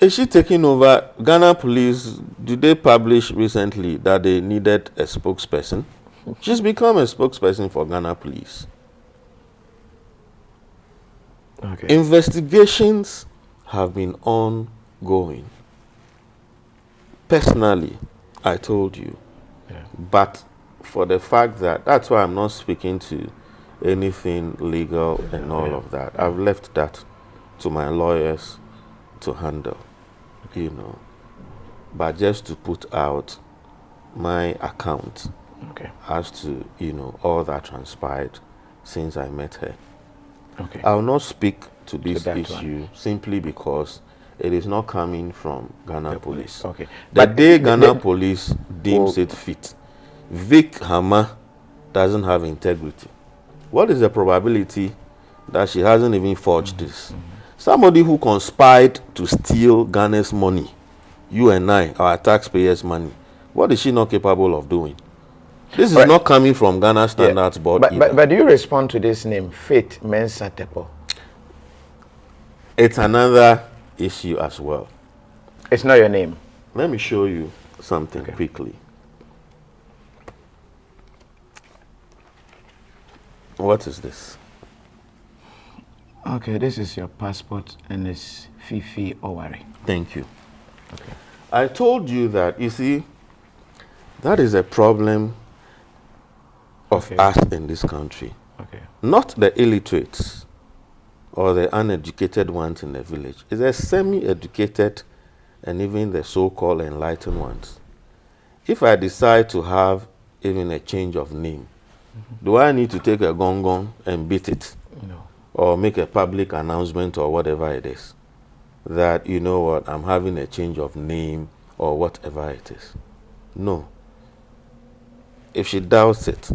Is she taking over? Ghana police, did they publish recently that they needed a spokesperson? She's become a spokesperson for Ghana police. Okay. Investigations have been ongoing. Personally, I told you. Yeah. But for the fact that's why I'm not speaking to anything legal and all of that. I've left that to my lawyers to handle, you know. But just to put out my account as to, you know, all that transpired since I met her. Okay. I will not speak to this issue simply because it is not coming from Ghana police. Okay. The day Ghana police deems it fit, Vicky Hammah doesn't have integrity. What is the probability that she hasn't even forged this? Somebody who conspired to steal Ghana's money, you and I, our taxpayers' money, what is she not capable of doing? This is not coming from Ghana Standards Board. But do you respond to this name, Faith Mensah Tepo? It's another issue as well. It's not your name. Let me show you something quickly. What is this? Okay, this is your passport and it's Fifi Owari. Thank you. Okay. I told you that, you see, that is a problem of us in this country. Okay. Not the illiterates or the uneducated ones in the village. It's the semi-educated and even the so-called enlightened ones. If I decide to have even a change of name, do I need to take a gong and beat it? No. Or make a public announcement or whatever it is, that, you know what, I'm having a change of name or whatever it is? No. If she doubts it,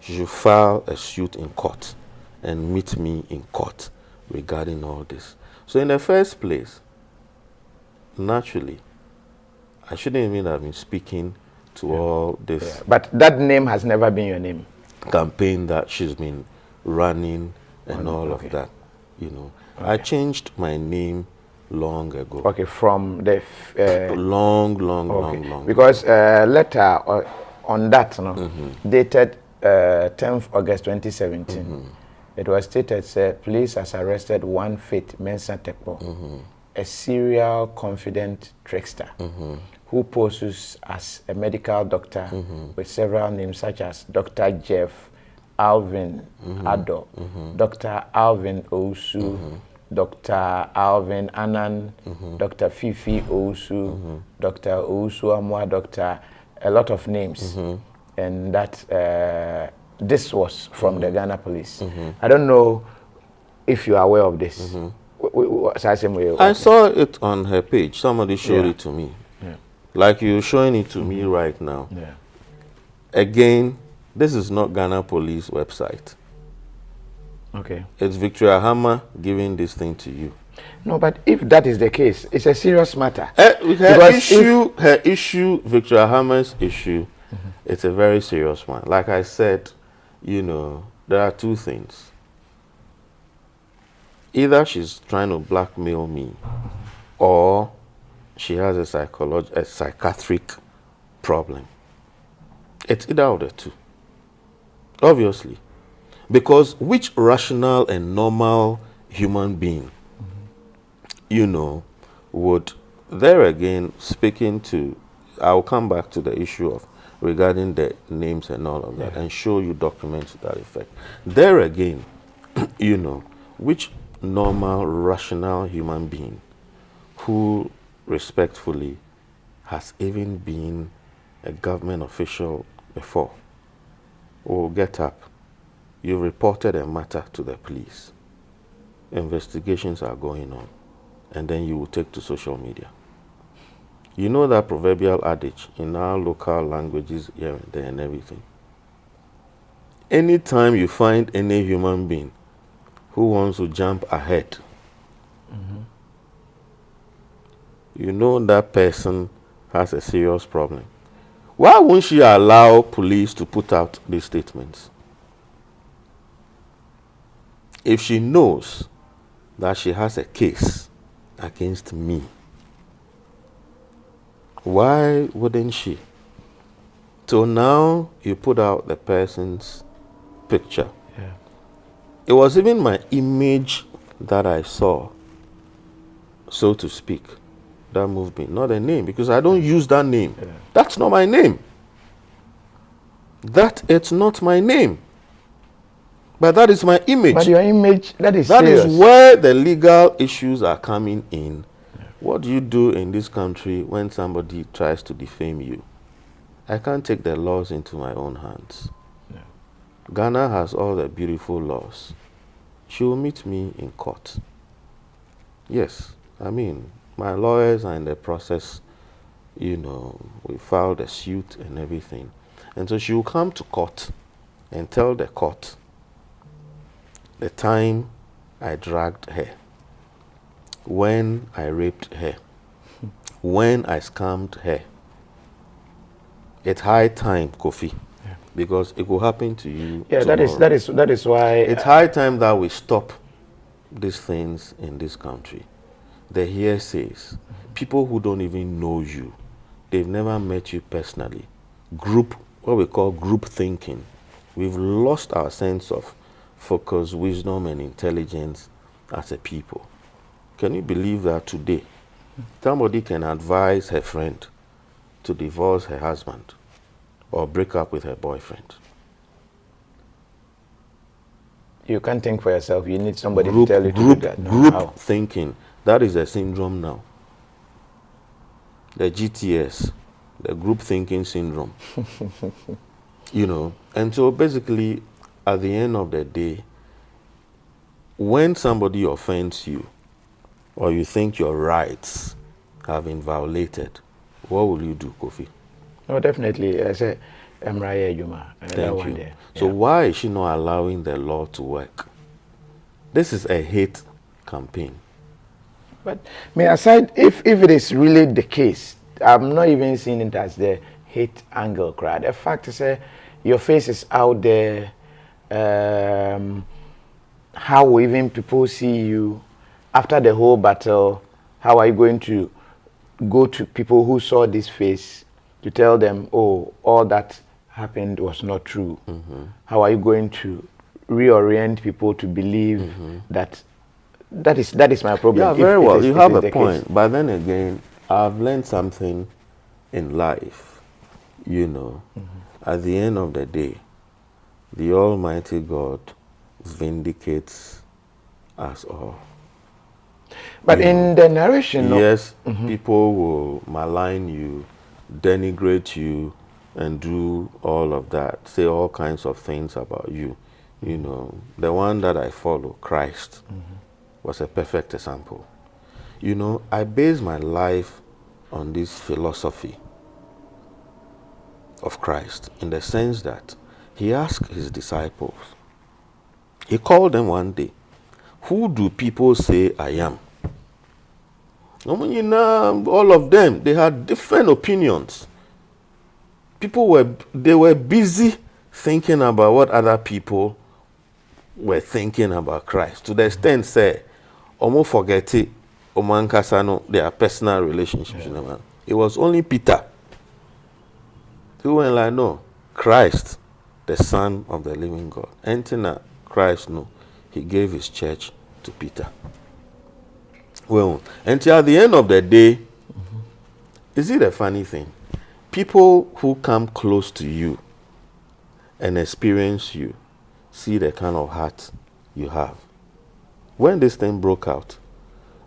she should file a suit in court and meet me in court regarding all this. So in the first place, naturally, I shouldn't even have been speaking to all this. Yeah. But that name has never been your name. Campaign that she's been running and all of that, you know. I changed my name long ago. Okay, from the long. Because letter on that, no, dated 10th August 2017. It was stated, police has arrested one Faith Mensah Tepo, a serial confident trickster who poses as a medical doctor with several names such as Dr. Jeff, Alvin Ado, Dr. Alvin Osu, Dr. Alvin Anan, Dr. Fifi Osu, Dr. Osu Amwa, Dr. a lot of names. And that this was from the Ghana police. I don't know if you are aware of this. I saw it on her page. Somebody showed it to me. Like you're showing it to me right now. Again, this is not Ghana police website. Okay. It's Victoria Hammah giving this thing to you. No, but if that is the case, it's a serious matter. Her issue, Victoria Hammah's issue, it's a very serious one. Like I said, you know, there are two things. Either she's trying to blackmail me, or she has a psychiatric problem. It's either of the two, obviously. Because which rational and normal human being, you know, would, there again, speaking to, I'll come back to the issue of regarding the names and all of that, and show you documents to that effect. There again, you know, which normal, rational human being who respectfully has even been a government official before will get up. You reported a matter to the police. Investigations are going on. And then you will take to social media. You know that proverbial adage in our local languages here and there and everything. Anytime you find any human being who wants to jump ahead, you know that person has a serious problem. Why won't she allow police to put out these statements? If she knows that she has a case against me, why wouldn't she? So now you put out the person's picture. It was even my image that I saw, so to speak, that moved me, not a name, because I don't use that name. That's not my name. It's not my name. But that is my image. But your image, that is serious. That is where the legal issues are coming in. What do you do in this country when somebody tries to defame you? I can't take the laws into my own hands. Ghana has all the beautiful laws. She will meet me in court. Yes, I mean, my lawyers are in the process, you know, we filed a suit and everything. And so she will come to court and tell the court the time I dragged her, when I raped her, when I scammed her. It's high time, Kofi, because it will happen to you. Yeah, that is why it's high time that we stop these things in this country. The hearsays, people who don't even know you, they've never met you personally. What we call group thinking. We've lost our sense of focus, wisdom, and intelligence as a people. Can you believe that today somebody can advise her friend to divorce her husband or break up with her boyfriend? You can't think for yourself. You need somebody to tell you to do that. Group thinking. That is a syndrome now. The GTS, the group thinking syndrome. You know, and so basically, at the end of the day, when somebody offends you, or you think your rights have been violated, what will you do, Kofi? No, definitely. I say, Emraya Juma. Thank you. So why is she not allowing the law to work? This is a hate campaign. But aside, if it is really the case, I'm not even seeing it as the hate angle crowd. The fact is, your face is out there. How will even people see you after the whole battle? How are you going to go to people who saw this face to tell them, oh, all that happened was not true? How are you going to reorient people to believe that That is my problem. Yeah, very well. You have a point. But then again, I've learned something in life. You know, at the end of the day, the Almighty God vindicates us all. But in the narration, yes, people will malign you, denigrate you, and do all of that, say all kinds of things about you. You know, the one that I follow, Christ, was a perfect example. You know, I base my life on this philosophy of Christ in the sense that he asked his disciples, he called them one day, who do people say I am? All of them, they had different opinions. They were busy thinking about what other people were thinking about Christ, to the extent say, almost forget it, their personal relationships. Yeah. It was only Peter who went like, no, Christ, the Son of the living God. Enter Christ, no, he gave his church to Peter. Well, until at the end of the day, is it a funny thing? People who come close to you and experience you see the kind of heart you have. When this thing broke out,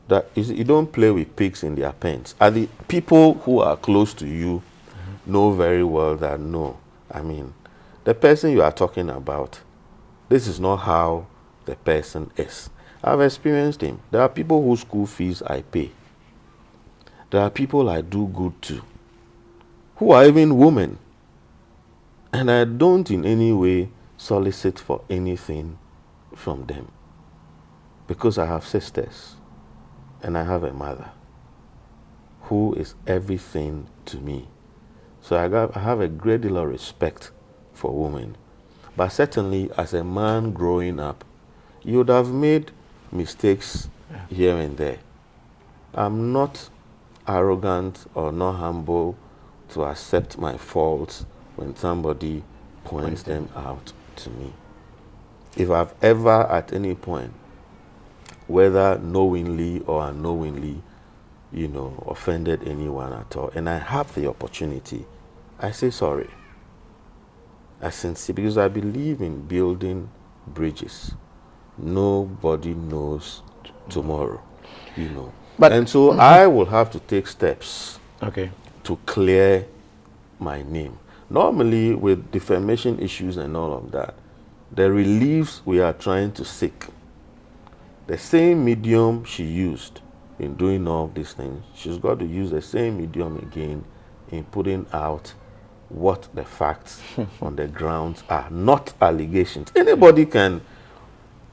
that you don't play with pigs in their pens. Are the people who are close to you know very well that no, I mean, the person you are talking about, this is not how the person is. I've experienced him. There are people whose school fees I pay. There are people I do good to, who are even women. And I don't in any way solicit for anything from them. Because I have sisters and I have a mother who is everything to me. So I have a great deal of respect for women. But certainly as a man growing up, you would have made mistakes here and there. I'm not arrogant or not humble to accept my faults when somebody points them out to me. If I've ever at any point, whether knowingly or unknowingly, you know, offended anyone at all, and I have the opportunity, I say sorry. I sincere, because I believe in building bridges. Nobody knows tomorrow, you know. And so I will have to take steps to clear my name. Normally, with defamation issues and all of that, the reliefs we are trying to seek, the same medium she used in doing all these things, she's got to use the same medium again in putting out what the facts on the grounds are, not allegations. Anybody can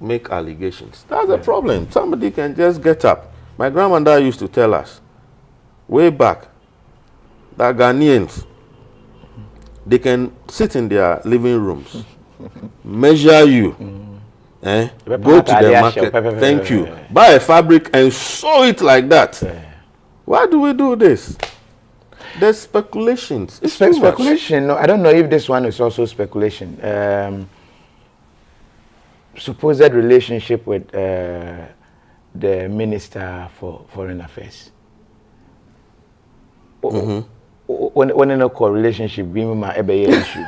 make allegations. That's a problem. Somebody can just get up. My grandmother used to tell us way back that Ghanaians, they can sit in their living rooms, measure you, go to the market, thank you, buy a fabric and sew it like that. Why do we do this? There's speculations. It's speculation. No, I don't know if this one is also speculation. Supposed relationship with the Minister for Foreign Affairs. When in a relationship, we my issue.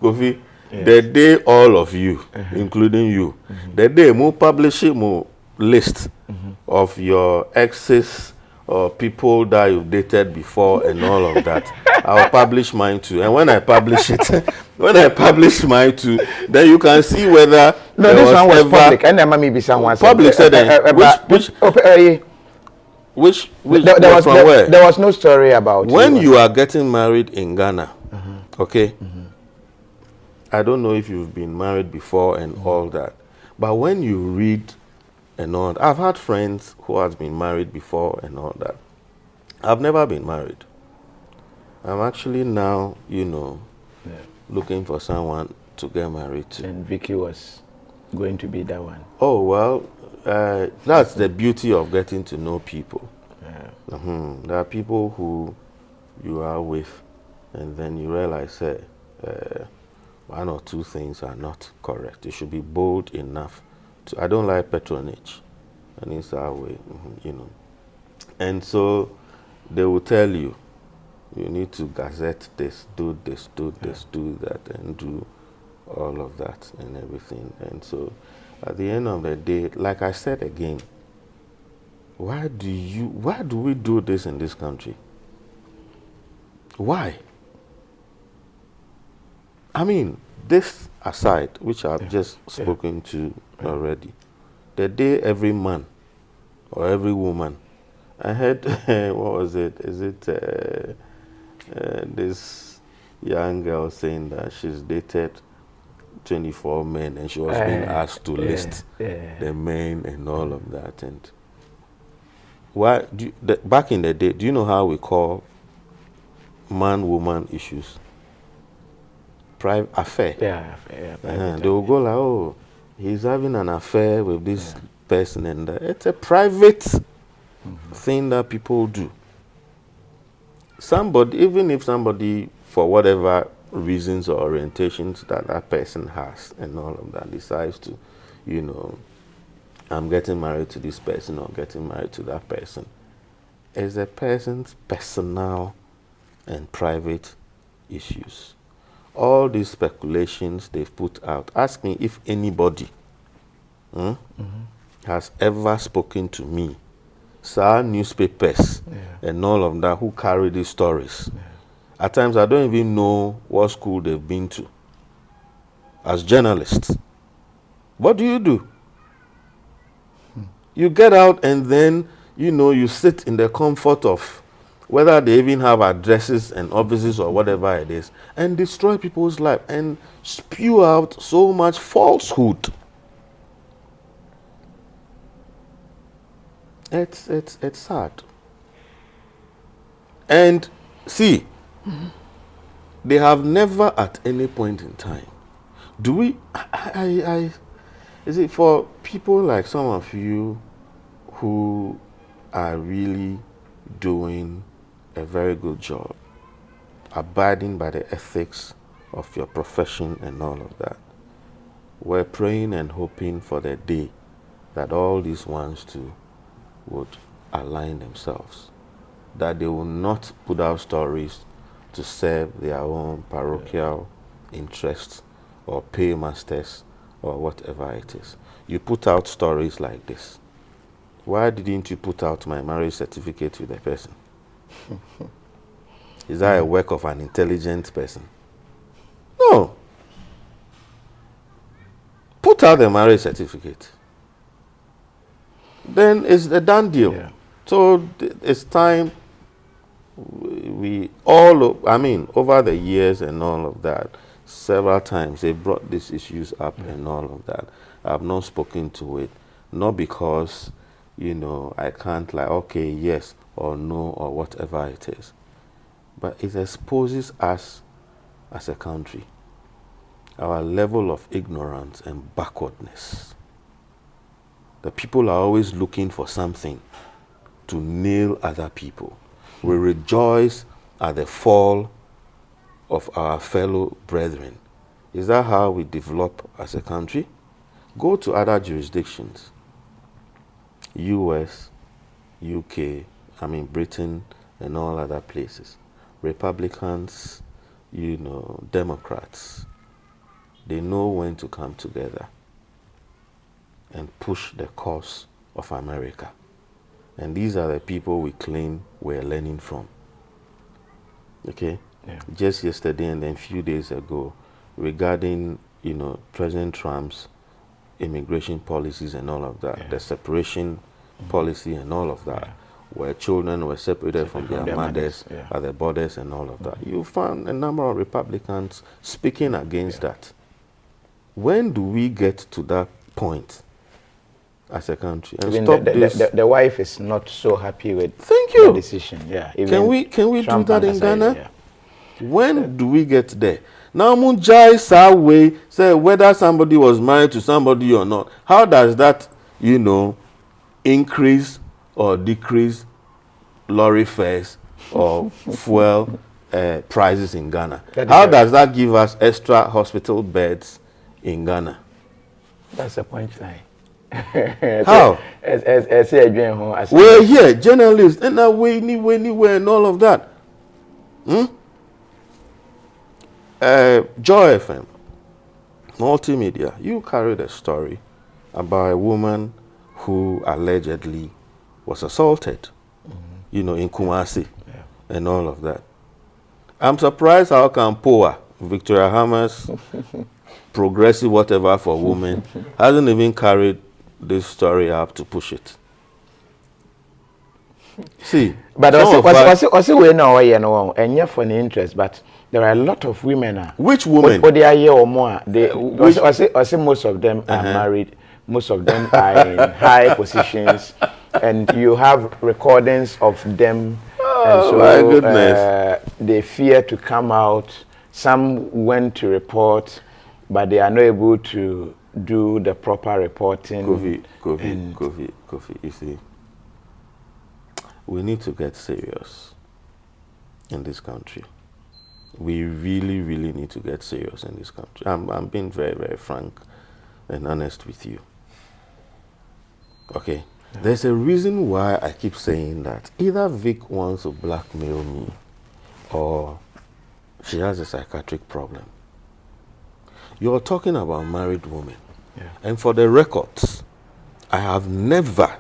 Kofi, the day all of you, including you, the day more publish it, more list of your exes or people that you've dated before and all of that. I'll publish mine too. And when I publish it, mine too, then you can see whether this one was public. And there may be someone public said which there was from where? There was no story about when you are getting married in Ghana. Okay. I don't know if you've been married before and all that, but when you read and all, I've had friends who has been married before and all that. I've never been married. I'm actually now, you know, looking for someone to get married to. And Vicky was going to be that one. Oh, well, that's the beauty of getting to know people. There are people who you are with, and then you realize one or two things are not correct. You should be bold enough I don't like patronage, and it's our way, you know. And so they will tell you, you need to gazette this, do this, do this, do that, and do all of that and everything. And so at the end of the day, like I said again, why do we do this in this country? Why? I mean, this aside, which I've just spoken to already, the day every man or every woman, I heard, what was it? Is it this young girl saying that she's dated 24 men and she was being asked to list the men and all of that? And why back in the day, do you know how we call man-woman issues? Private affair. Yeah, They will go like, oh, he's having an affair with this person, and it's a private thing that people do. Somebody, even if somebody, for whatever reasons or orientations that that person has and all of that, decides to, you know, I'm getting married to this person or getting married to that person, it's a person's personal and private issues. All these speculations they've put out, ask me if anybody has ever spoken to me, saw newspapers and all of that, who carry these stories. At times I don't even know what school they've been to. As journalists, what do? You get out and then, you know, you sit in the comfort of whether they even have addresses and offices or whatever it is, and destroy people's life and spew out so much falsehood. It's sad. And see, they have never at any point in time, do we, is it for people like some of you who are really doing a very good job, abiding by the ethics of your profession and all of that, we're praying and hoping for the day that all these ones too would align themselves, that they will not put out stories to serve their own parochial interests or paymasters or whatever it is. You put out stories like this. Why didn't you put out my marriage certificate with the person? Is that a work of an intelligent person? No. Put out the marriage certificate. Then it's a done deal. Yeah. So it's time we all, I mean, over the years and all of that, several times they brought these issues up and all of that. I've not spoken to it, not because, you know, I can't like, okay, yes or no or whatever it is. But it exposes us as a country, our level of ignorance and backwardness. The people are always looking for something to nail other people. We rejoice at the fall of our fellow brethren. Is that how we develop as a country? Go to other jurisdictions, US, UK, I mean Britain and all other places. Republicans, you know, Democrats, they know when to come together and push the cause of America. And these are the people we claim we're learning from. Okay? Yeah. Just yesterday and then a few days ago, regarding, you know, President Trump's immigration policies and all of that, the separation policy and all of that, where children were separated from their mothers at the borders and all of that. You found a number of Republicans speaking against that. When do we get to that point as a country? And even stop this. The wife is not so happy with Thank you. the decision. Yeah. Can we Trump do that in Ghana? Yeah. When do we get there? Now, Munjai Sawe say whether somebody was married to somebody or not. How does that, you know, increase or decrease lorry fares or fuel prices in Ghana? How does that give us extra hospital beds in Ghana? That's the point line. How? We're here, journalists, and now we anywhere and all of that. Joy FM, multimedia, you carried a story about a woman who allegedly was assaulted, in Kumasi, and all of that. I'm surprised how can POA, Victoria Hammah's progressive whatever for women, hasn't even carried this story up to push it. See, but also we know and yeah for the interest, but there are a lot of women. Which women? What they are here or more. They also most of them are married. Most of them are in high positions, and you have recordings of them. Oh, so, my goodness! They fear to come out. Some went to report, but they are not able to do the proper reporting. KOFI. You see, we need to get serious in this country. We really, really need to get serious in this country. I'm being very, very frank and honest with you. Okay? Yeah. There's a reason why I keep saying that either Vic wants to blackmail me or she has a psychiatric problem. You're talking about married women. Yeah. And for the records, I have never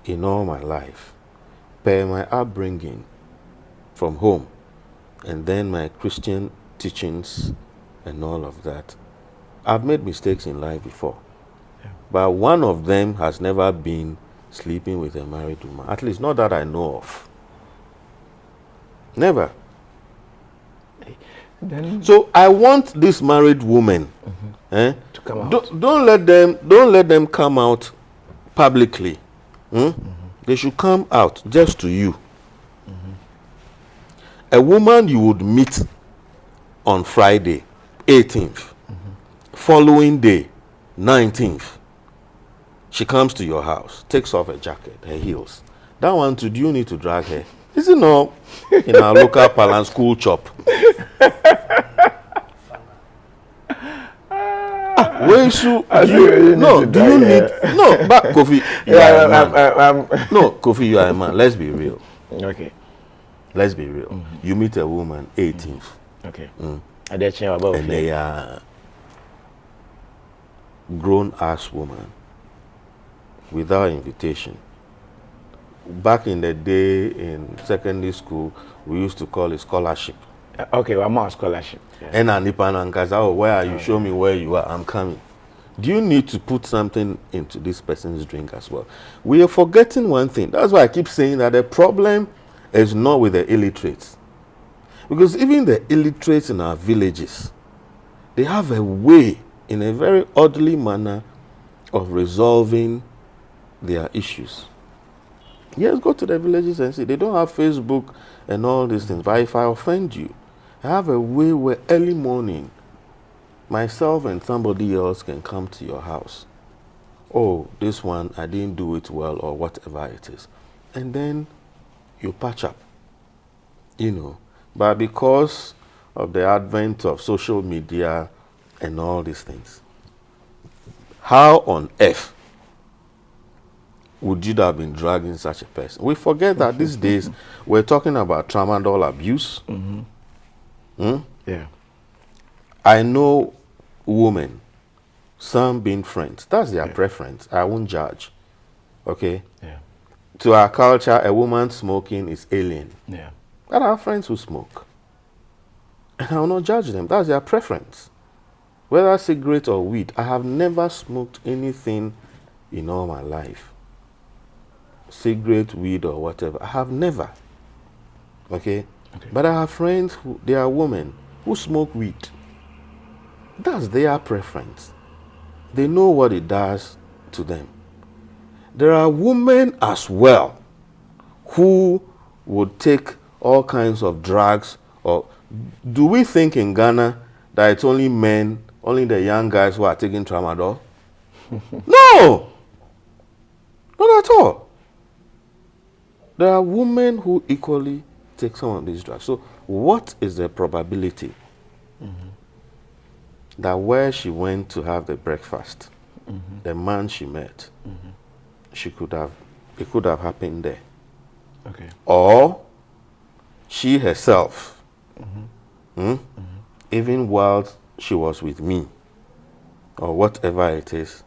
in all my life, per my upbringing from home, and then my Christian teachings and all of that, I've made mistakes in life before. Yeah. But one of them has never been sleeping with a married woman. At least not that I know of. Never. Then so I want this married woman to come out. Don't let them come out publicly. They should come out just to you. A woman you would meet on Friday, 18th, following day, 19th, she comes to your house, takes off her jacket, her heels. That one too, do you need to drag her? Is it not in our local parlance school chop? Where should do you need no, but KOFI, you are a man. No, KOFI, you are a man. Let's be real. Okay. Let's be real. You meet a woman 18th. Okay. And they are grown-ass woman without invitation. Back in the day in secondary school, we used to call it scholarship. Okay, well, more scholarship. And where are you? Show me where you are. I'm coming. Do you need to put something into this person's drink as well? We are forgetting one thing. That's why I keep saying that the problem is not with the illiterates. Because even the illiterates in our villages, they have a way, in a very orderly manner, of resolving their issues. Yes, go to the villages and see. They don't have Facebook and all these things. But if I offend you, I have a way where early morning, myself and somebody else can come to your house. Oh, this one, I didn't do it well, or whatever it is. And then you patch up, But because of the advent of social media and all these things, how on earth would you have been dragging such a person? We forget that these days we're talking about tramadol abuse. Yeah. I know women, some being friends. That's their preference. I won't judge. Okay? Yeah. To our culture, a woman smoking is alien. Yeah. But I have friends who smoke. And I will not judge them. That's their preference. Whether cigarette or weed, I have never smoked anything in all my life. Cigarette, weed, or whatever. I have never. Okay? But I have friends they are women who smoke weed. That's their preference. They know what it does to them. There are women as well who would take all kinds of drugs. Or do we think in Ghana that it's only men, only the young guys who are taking tramadol? No! Not at all. There are women who equally take some of these drugs. So what is the probability that where she went to have the breakfast, the man she met, it could have happened there. Okay. Or she herself, even while she was with me, or whatever it is,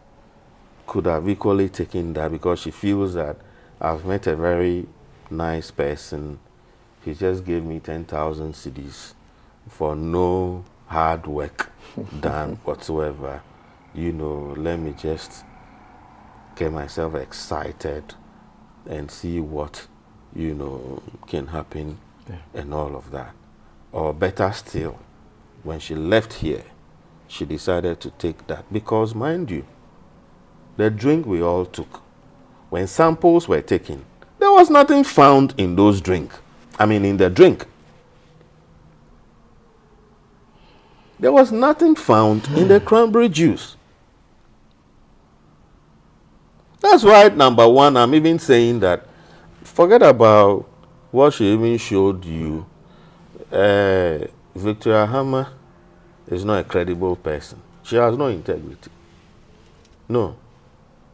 could have equally taken that because she feels that I've met a very nice person. He just gave me 10,000 cedis for no hard work done whatsoever. You know, let me just get myself excited and see what, you know, can happen and all of that. Or better still, when she left here, she decided to take that because, mind you, the drink we all took, when samples were taken, there was nothing found in those drink. I mean, in the drink. There was nothing found in the cranberry juice. That's why, number one, I'm even saying that forget about what she even showed you. Victoria Hammah is not a credible person. She has no integrity. No.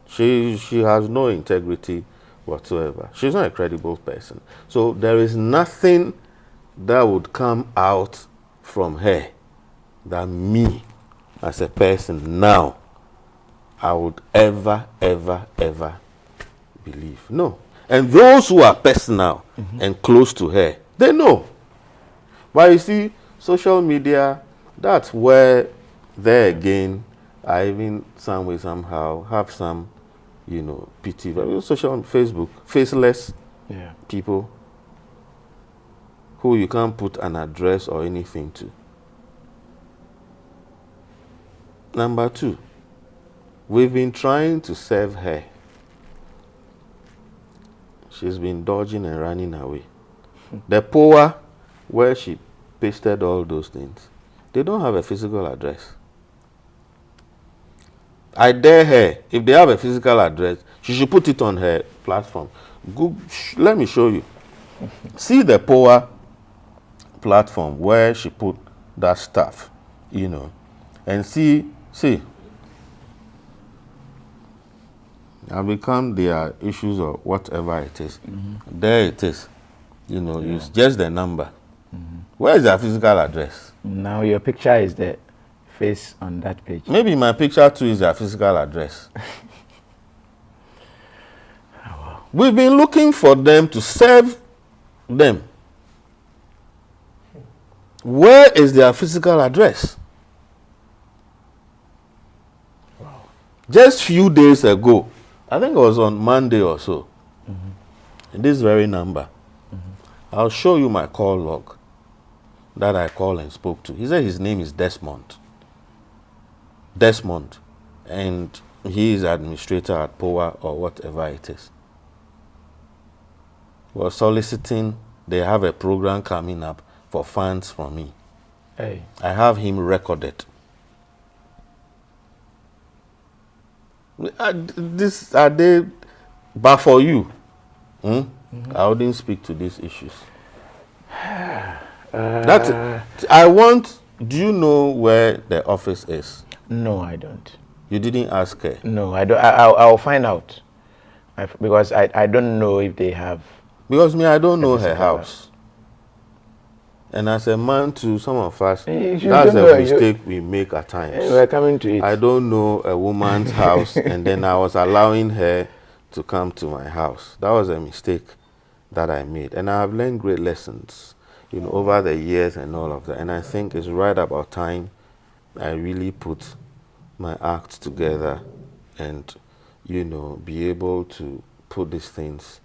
She has no integrity whatsoever. She's not a credible person. So there is nothing that would come out from her that me, as a person now, I would ever believe. No. And those who are personal and close to her, they know. But you see, social media, that's where there again, I even some way somehow have some, you know, pity. Social Facebook, faceless people who you can't put an address or anything to. Number two, we've been trying to serve her. She's been dodging and running away. The POA, where she pasted all those things, they don't have a physical address. I dare her, if they have a physical address, she should put it on her platform. Google, let me show you. See the POA platform where she put that stuff, you know, and see, have become their issues or whatever it is. There it is. You know, it's just the number. Where is their physical address? Now your picture is the face on that page. Maybe my picture too is their physical address. We've been looking for them to serve them. Where is their physical address? Wow. Just few days ago, I think it was on Monday or so, this very number, I'll show you my call log that I called and spoke to. He said his name is Desmond. And he is administrator at POA or whatever it is. We're soliciting, they have a program coming up for funds from me. Hey. I have him recorded. This are they, but for you, I wouldn't speak to these issues. I want. Do you know where the office is? No, I don't. You didn't ask her? No, I don't. I'll find out, because I don't know if they have. Because me, I don't know her house. And as a man to some of us, that's a mistake we make at times. We're coming to it. I don't know a woman's house, and then I was allowing her to come to my house. That was a mistake that I made. And I have learned great lessons, you know, over the years and all of that. And I think it's right about time I really put my act together and, you know, be able to put these things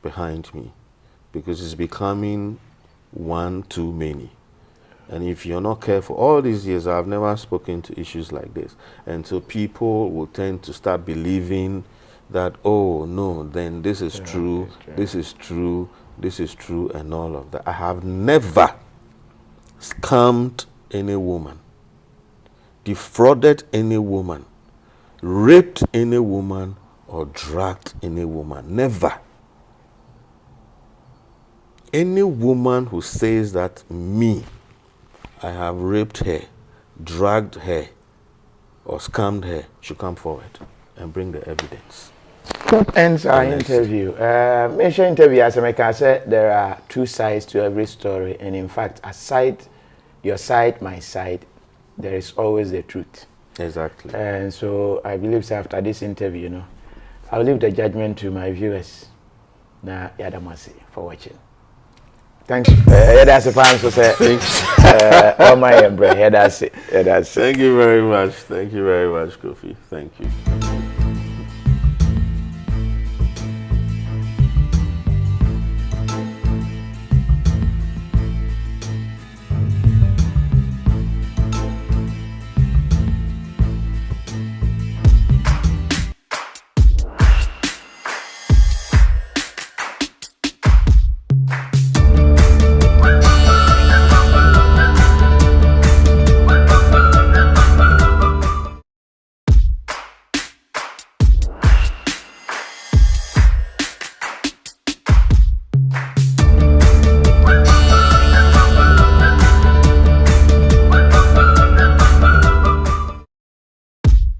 behind me, because it's becoming one too many. And if you're not careful, all these years I've never spoken to issues like this, and so people will tend to start believing that, oh no, then this is true, this is true, this is true, and all of that. I have never scammed any woman, defrauded any woman, raped any woman, or dragged any woman. Never. Any woman who says that me, I have raped her, dragged her, or scammed her should come forward and bring the evidence. That ends our interview. Mention interview, as I said, there are two sides to every story, and in fact, aside your side, my side, there is always the truth. Exactly. And so I believe so after this interview, I'll leave the judgment to my viewers. Na Yadamasi for watching. Thanks. That's a fan so say. Oh my embrace. That's it. That's it. Thank you very much. Thank you very much, KOFI. Thank you.